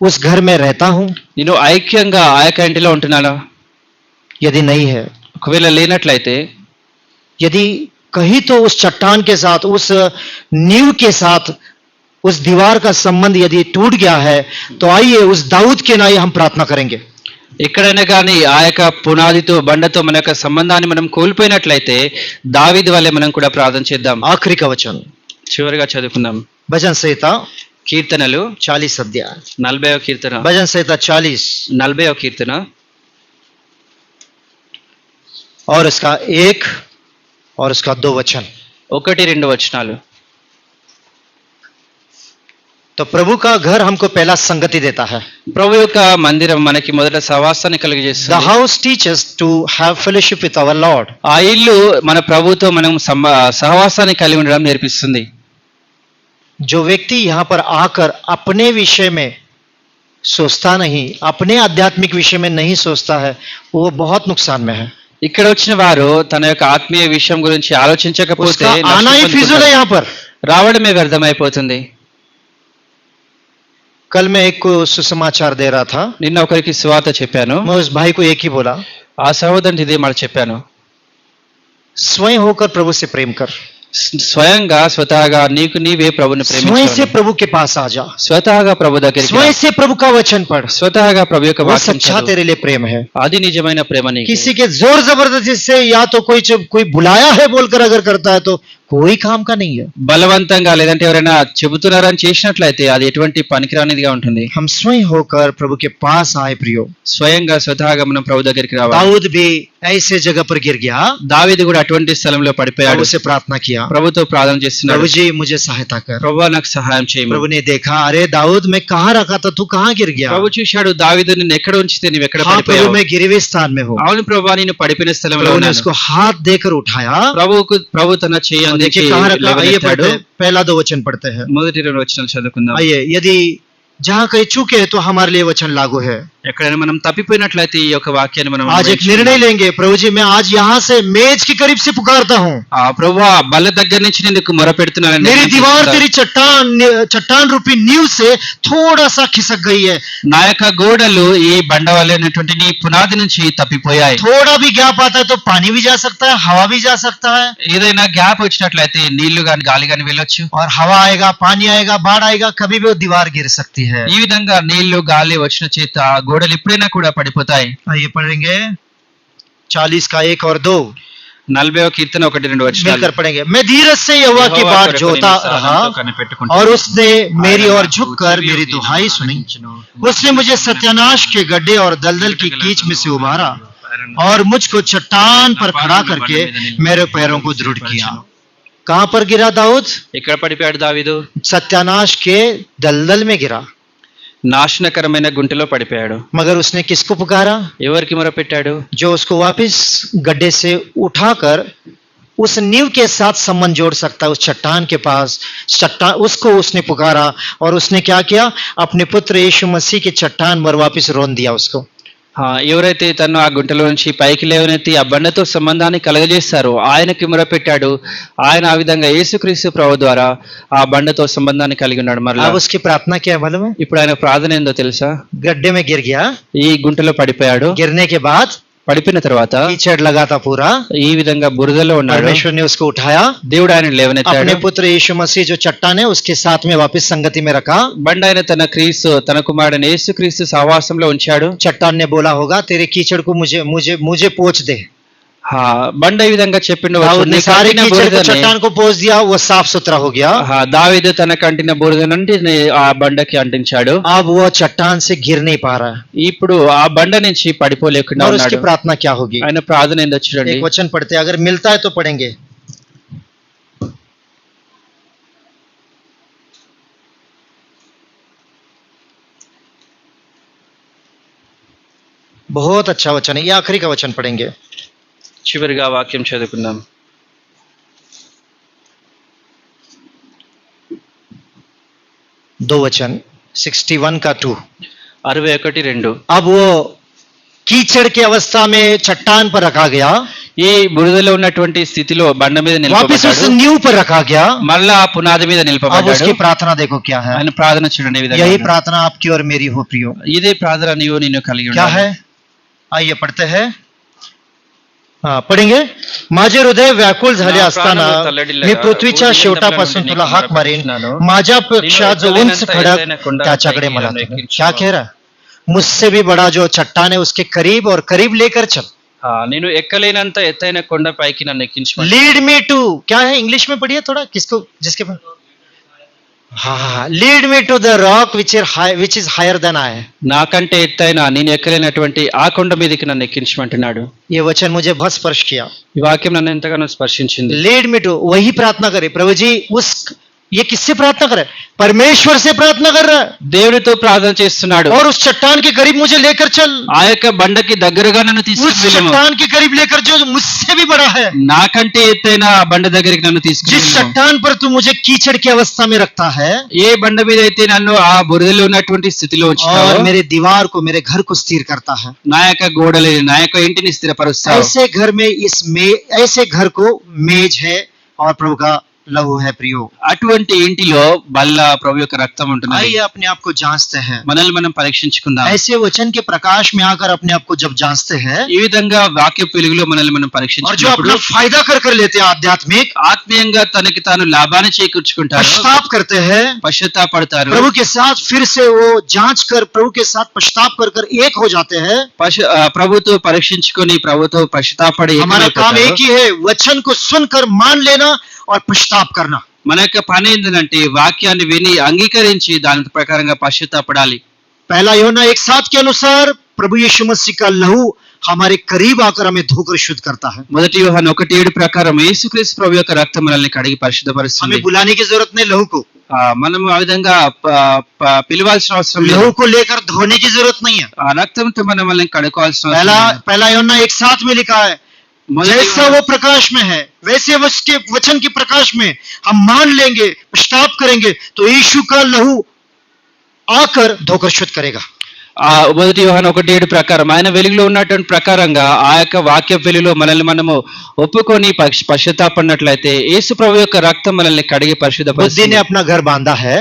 उस घर में रहता हूँ? నేను ఐక్యంగా ఆ యొక్క ఇంటిలో ఉంటున్నానా? यदि नहीं है, ఒకవేళ లేనట్లయితే, यदि कहीं तो उस चट्टान के साथ, उस नींव के साथ, उस दीवार का संबंध यदि टूट गया है, तो आइए उस दाऊद के नाई हम प्रार्थना करेंगे। ఎక్కడైనా కానీ ఆ యొక్క పునాదితో బండతో మన యొక్క సంబంధాన్ని మనం కోల్పోయినట్లయితే దావీదు వలె మనం కూడా ప్రార్థన చేద్దాం। आखिरी का वचन చివరిగా చదువుకుందాం। भजन संहिता కీర్తనలు 40 अध्याय, 40వ కీర్తన, भजन संहिता 40 40వ కీర్తన और इसका 1 और इसका 2 वचन। 1-2 వచనాలు। तो प्रभु का घर हमको पहला संगति देता है। ప్రభు యొక్క మందిరం మనకి మొదట సహవాసాన్ని The కలిగజేస్తుంది। house teaches to have fellowship with our Lord. ఆ ఇల్లు మన ప్రభుతో మనం సహవాసాన్ని కలిగి ఉండడం నేర్పిస్తుంది। जो व्यक्ति यहाँ पर आकर अपने विषय में सोचता नहीं, अपने आध्यात्मिक विषय में नहीं सोचता है, वो बहुत नुकसान में है। ఇక్కడ వచ్చిన వారు తన యొక్క ఆత్మీయ విషయం గురించి ఆలోచించకపోతే उसका आना ही फिजूल है यहाँ पर। రావడమే వ్యర్థమైపోతుంది। कल मैं एक को सुसमाचार दे रहा था, నిన్న ఒకరికి సువార్త చెప్పాను, मैं उस भाई को एक ही बोला, ఆ సహోదరునికి ఇదే మాట చెప్పాను, स्वयं होकर प्रभु से प्रेम कर, స్వయంగా స్వతహాగా నీకు నీవే ప్రభుని स्वयं से ప్రేమించు, प्रभु के पास आ जा, స్వతహాగా ప్రభు దగ్గరికి రా, स्वयं से प्रभु का वचन पढ़, స్వతహాగా ప్రభు యొక్క वो వాక్యం सच्चा చదువు। तेरे लिए प्रेम है। అది నిజమైన ప్రేమ నీకు। किसी के जोर जबरदस्ती से या तो कोई बुलाया है बोलकर अगर करता है तो कोई काम का नहीं है। బలవంతంగా లేదంటే ఎవరైనా చెబుతున్నారని చేసినట్లయితే అది ఎటువంటి పనికిరానిదిగా ఉంటుంది। हम स्वयं होकर प्रभु के पास आए प्रियो। స్వయంగా స్వతహాగా మనం ప్రభు దగ్గరికి రావాలి। दाऊद भी ऐसे जगह पर गिर गया, దావీదు కూడా అటువంటి స్థలంలో పడిపోయాడు, प्रभु से प्रार्थना किया, ప్రభుతో ప్రార్థన చేస్తున్నాడు, प्रभु जी मुझे सहायता कर। ప్రభువా నాకు సహాయం చేయము। प्रभु ने देखा, अरे दाऊद मैं कहाँ रखा था, तू कहाँ गिर गया? ప్రభు చూశాడు, దావీదు నిన్ను ఎక్కడ ఉంచితే నువ్వు ఎక్కడ हाँ प्रभु పడిపోయావు? मैं गिरे हुए स्थान में हूँ। అవును ప్రభువా నేను పడిపోయిన స్థలంలో प्रभु ने ఉన్నాను। उसको हाथ देकर उठाया। ప్రభు తన చెయ్యి और అందించి देखिए कहाँ रखा, आइए లేవనెత్తాడు। पढ़ते, पहला 2 वचन पढ़ते हैं। మొదటి 2 వచనాలు చదువుకుందాం। आइए, यदि जहाँ कहीं चूके तो हमारे लिए वचन लागू है। ఎక్కడైనా మనం తప్పిపోయినట్లయితే ఈ యొక్క వాక్యాన్ని మనం आज एक निर्णय लेंगे, प्रभु जी मैं आज यहाँ से मेज के करीब से पुकारता हूँ, ఆ ప్రభువా బల్ల దగ్గర నుంచి నేను మొరపెడుతున్నాను। मेरी दीवार तेरी चट्टान रूपी नींव से थोड़ा सा खिसक गई है, నా యొక్క గోడలు ఈ బండ వలెనటువంటి నీ పునాది నుంచి తప్పిపోయాయి। थोड़ा भी गैप आता है तो पानी भी जा सकता है, हवा भी जा सकता है, ఏదైనా గ్యాప్ వచ్చినట్లయితే నీళ్లు గాని గాలి గాని వెళ్ళొచ్చు। और हवा आएगा, पानी आएगा, बाढ़ आएगा, कभी भी वो दीवार गिर सकती है। ఈ విధంగా నీళ్లు గాలి వచ్చిన చేత గోడలు ఎప్పుడైనా కూడా పడిపోతాయి। आइए पढ़ेंगे 40 का 1 और 2 40వ కీర్తన 1-2 వచనాలు। मिलकर पढ़ेंगे। मैं धीरज से यहोवा की बात जोता रहा, और उसने मेरी ओर झुककर मेरी दुहाई सुनी। उसने मुझे सत्यानाश के गड्ढे और दलदल की कीच में से उबारा, और मुझको चट्टान पर खड़ा करके मेरे पैरों को दृढ़ किया। कहां पर गिरा दाऊद? ఎక్కడ పడిపోయాడు దావీదు? सत्यानाश के दलदल में गिरा। నాశనకరమైన గుంటలో పడిపోయాడు. मगर उसने किसको पुकारा? ఎవరికి మొరపెట్టాడు? जो उसको वापस गड्ढे से उठाकर उस नींव के साथ संबंध जोड़ सकता है, उस चट्टान के पास चट्टान, उसको उसने पुकारा और उसने क्या किया? अपने पुत्र यीशु मसीह के चट्टान पर वापस रोन दिया उसको। ఎవరైతే తను ఆ గుంటలో నుంచి పైకి లేవనెత్తి ఆ బండతో సంబంధాన్ని కలగజేస్తారో ఆయనకి మొరపెట్టాడు. ఆయన ఆ విధంగా యేసుక్రీస్తు ప్రభు ద్వారా ఆ బండతో సంబంధాన్ని కలిగి ఉన్నాడు. మరలా अब उसकी प्रार्थना क्या है मालूम है? ఇప్పుడు ఆయన ప్రార్థన ఏందో తెలుసా? गड्ढे में गिर गया, ఈ గుంటలో పడిపోయాడు. गिरने के बाद పడిపోయిన తర్వాత कीचड़ लगा था पूरा, ఈ విధంగా బురదలో ఉన్నాడు. परमेश्वर ने उसको उठाया, దేవుడు ఆయన లేవనెత్తాడు. अपने पुत्र यीशु मसीह जो चट्टान है उसके साथ में वापस संगति में रखा। బండ ఆయన తన క్రీస్తు తన కుమారుడైన యేసుక్రీస్తు సహవాసంలో ఉంచాడు. चट्टान ने बोला होगा तेरे कीचड़ को मुझे मुझे मुझे पोंछ दे। బండ ఈ విధంగా చెప్పిన दाऊद ने सारे कीचड़ को चट्टान को पोंछ दिया, वो साफ सुथरा हो गया। దావీదు తన కంటిన బురదనంటిని ఆ బండకి అంటించాడు. अब वो चट्टान से गिर नहीं पा रहा है। ఇప్పుడు ఆ బండ నుంచి పడిపోలేకుండా और उसकी ఉన్నాడు. प्रार्थना क्या होगी? ఆయన ప్రార్థన ఏందో చూడండి. एक वचन पढ़ते हैं, अगर मिलता है तो पढ़ेंगे। बहुत अच्छा वचन है, ये आखिरी का वचन पढ़ेंगे। చివరిగా వాక్యం చదువుకుందాం. 2 वचन 61 का 2। 61:2. अब वो कीचड़ की अवस्था में चट्टान पर रखा गया, ఈ బురదలో ఉన్నటువంటి స్థితిలో బండ మీద वापस उस నిలబడ్డాడు. नींव पर रखा गया। మళ్ళా ఆ పునాది మీద अब నిలబడ్డాడు. उसकी प्रार्थना देखो क्या है। ఆయన ప్రార్థన చూడండి ఈ విధంగా यही ఉంది. प्रार्थना आपकी और मेरी हो प्रियो। ఇదే ప్రార్థన నీవు నేను కలిగి क्या ఉన్నాను. है? आइए पढ़ते हैं। हाँ पढ़ेंगे। माझे हृदय व्याकुळ झाले असताना मी पृथ्वीच्या शेवटापासून तुला हाक मारेन, माझ्यापेक्षा जो उंच खडक त्याच्याकडे मला तुला. क्या कह रहा है? मुझसे भी बड़ा जो चट्टान है उसके करीब और करीब लेकर चल। నేను ఎక్కలేనంత ఎత్తైన కొండ పైకి నన్ను ఎక్కించమని. लीड मी टू, क्या है इंग्लिश में पढ़िए थोड़ा, किसको जिसके पास। हाँ, lead me to the rock which is higher than I. నాకంటే ఎత్తైన నేను ఎక్కలేనటువంటి ఆ కొండ మీదకి నన్ను ఎక్కించమంటున్నాడు. ये वचन मुझे बहुत स्पर्श किया। ఈ వాక్యం నన్ను ఎంతగానో స్పర్శించింది. लीड मी टू, वही प्रार्थना करे प्रभु जी। उस ये किससे प्रार्थना करे? परमेश्वर से प्रार्थना कर रहा है। దేవుడితో ప్రార్థన చేస్తున్నాడు. और उस चट्टान के करीब मुझे लेकर चल, ఆ యొక్క బండకి దగ్గరగా నన్ను उस తీసుకువెళ్ళము. चट्टान के करीब लेकर जो मुझसे भी बड़ा है, నాకంటే ఎత్తైన ఆ బండ దగ్గరికి నన్ను जिस తీసుకువెళ్ళము. चट्टान पर तू मुझे कीचड़ की अवस्था में रखता है ఏ బండ మీద అయితే నన్ను ఆ బురదలో ఉన్నటువంటి స్థితిలో ఉంచుతావో, और मेरे दीवार को, मेरे घर को स्थिर करता है। నా యొక్క గోడలని నా యొక్క ఇంటిని స్థిరపరుస్తావు. ऐसे घर में ऐसे घर को मेज है और प्रभु का लहू है प्रियो। అటువంటి ఇంటిలో బల్ల ప్రభు యొక్క రక్తం ఉంటుంది. आइए अपने आप को जांचते हैं। మనల్ని మనం పరీక్షించుకుందాం. ऐसे वचन के प्रकाश में आकर अपने आप को जब जांचते हैं ఈ విధంగా వాక్య వెలుగులో మనల్ని మనం और जो పరీక్షించుకున్నప్పుడు अपना फायदा कर लेते हैं आध्यात्मिक, ఆత్మీయంగా తనకి తాను లాభాన్ని చేకూర్చుకుంటారు, पश्चाताप करते हैं, పశ్చాత్తాపడతారు, प्रभु के साथ फिर से वो जांच कर प्रभु के साथ पश्चाताप कर एक हो जाते हैं। ప్రభుతో పరీక్షించుకొని ప్రభుతో పశ్చాత్తాపడి हमारा काम ఏకమైపోతారు. एक ही है, वचन को सुनकर मान लेना और पश्चाताप करना। మన యొక్క పని ఏంటంటే వాక్యాన్ని విని అంగీకరించి దాని ప్రకారంగా పశ్చాత్తాపడాలి. पहला यूहन्ना 1:7 के अनुसार प्रभु यीशु मसीह का लहू हमारे करीब आकर हमें धोकर शुद्ध करता है। మొదటి యోహాను 1:7 ప్రకారం యేసుక్రీస్తు ప్రభు యొక్క రక్తం మనల్ని కడిగి పరిశుద్ధపరుస్తుంది. हमें बुलाने की जरूरत नहीं लहू को, మనం ఆ విధంగా పిలవాల్సిన అవసరం లేదు. लहू को लेकर धोने की जरूरत नहीं है। ఆ రక్తంతో మనం వాళ్ళని కడుకోవాల్సిన అవసరం లేదు. पहला यूहन्ना 1:7 में लिखा है, जैसा वो प्रकाश में है वैसे उसके वचन के प्रकाश में हम मान लेंगे, पश्चाताप करेंगे तो यीशु का लहू आकर धोकर शुद्ध करेगा। మొదటి యోహాను 1:7 ప్రకారం ఆయన వెలుగులో ఉన్నటువంటి ప్రకారంగా ఆ యొక్క వాక్య వెలుగులో మనల్ని మనము ఒప్పుకొని పశ్చాత్తాపడినట్లయితే యేసు ప్రభు యొక్క రక్తం మనల్ని కడిగి बुद्धि పరిశుద్ధపరుస్తుంది. ने अपना घर बांधा है,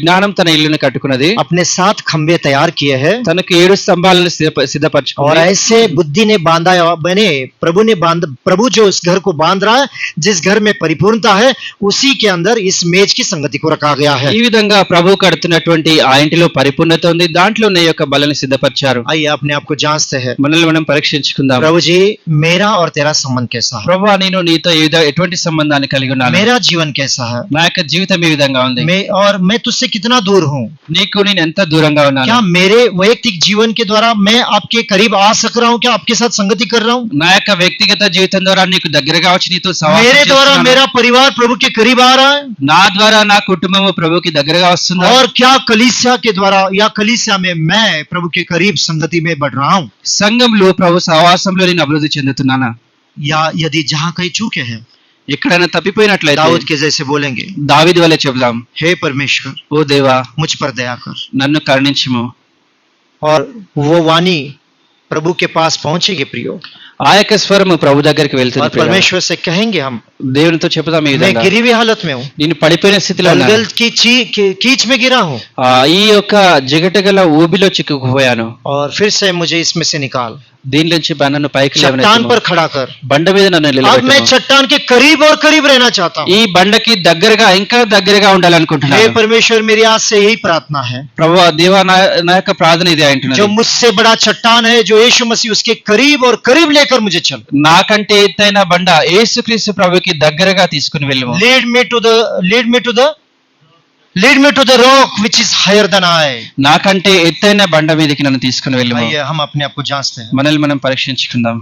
జ్ఞానం తన ఇల్లుని కట్టుకున్నది, अपने 7 खंबे तैयार किए हैं తనకు 7 స్తంభాలను और సిద్ధపరచుకుంది. ऐसे बुद्धि ने बांधा बने प्रभु जो इस घर को बांध रहा है, जिस घर में परिपूर्णता है उसी के अंदर इस मेज की संगति को रखा गया है। ఈ విధంగా ప్రభు కడుతున్నటువంటి ఆ ఇంటిలో పరిపూర్ణత ఉంది, దాంట్లోనే యొక్క బలని సిద్ధపరిచారు. आइए अपने आप को जांचते हैं। మనల్ని మనం పరీక్షించుకుందాం. प्रभु जी, मेरा और तेरा संबंध कैसा है? ప్రభువా, నేను నీతో ఎటువంటి సంబంధాన్ని కలిగి ఉన్నాను? मेरा जीवन कैसा है? నా యొక్క జీవితం ఏ విధంగా ఉంది? मैं तुझसे कितना दूर हूँ? నీకు నేను ఎంత దూరంగా ఉన్నాను? क्या मेरे वैयक्तिक जीवन के द्वारा मैं आपके करीब आ सक रहा हूँ? क्या आपके साथ संगति कर रहा हूँ? నా యొక్క వ్యక్తిగత జీవితం ద్వారా నీకు దగ్గరగా వచ్చి నీతో मेरे द्वारा సహవాసం मेरा परिवार प्रभु के करीब आ रहा है? నా ద్వారా నా కుటుంబము ప్రభుకి దగ్గరగా వస్తుందా? और क्या कलीसिया के द्वारा या कलीसिया में मैं प्रभु के करीब संगति में बढ़ रहा हूँ? సంఘంలో ప్రభు సహవాసంలో నేను అభివృద్ధి చెందుతున్నానా? या यदि जहाँ कहीं चूके हैं, ఎక్కడైనా తప్పిపోయినట్లయితే दाऊद के जैसे बोलेंगे, దావీదు వలె చెబుదాం, हे परमेश्वर, ఓ దేవా, मुझ पर दया कर। నన్ను కరుణించుము. और वो वाणी प्रभु के पास पहुंचेगी प्रियो, ఆ యొక్క స్వరము ప్రభు దగ్గరికి और వెళ్తుంది. ప్రియులారా. परमेश्वर से कहेंगे हम, దేవునితో చెబుతాం ఈ मैं విధంగా, गिरी हुई हालत में हूँ, నేను పడిపోయిన స్థితిలో ఉన్నాను. गलगल की कीच में गिरा हूँ, ఈ యొక్క జిగటగల ఊబిలో చిక్కుకుపోయాను. और फिर से मुझे इसमें से निकाल, దీని నుంచి నన్ను పైకి चट्टान లేవనెత్తుము. पर खड़ा कर। బండ మీద నన్ను अब मैं నిలబెట్టుము. चट्टान के करीब और करीब रहना चाहता हूँ। ఈ బండకి దగ్గరగా ఇంకా దగ్గరగా हे ఉండాలనుకుంటున్నాను. परमेश्वर, मेरी आज से यही प्रार्थना है। ప్రభువా, దేవా, నా యొక్క ప్రార్థన ఇదే అంటున్నాను. जो मुझसे बड़ा चट्टान है, जो यीशु मसीह, उसके करीब और करीब लेकर मुझे चल। నాకంటే ఎత్తైన బండ యేసుక్రీస్తు ప్రభుకి దగ్గరగా తీసుకుని వెళ్ళము. Lead me to the rock which is higher than I. నాకంటే ఎత్తైన బండ మీదకి నన్ను తీసుకుని వెళ్ళము. आइए हम अपने आप को जांचते हैं। మనల్ని మనం పరీక్షించుకుందాం.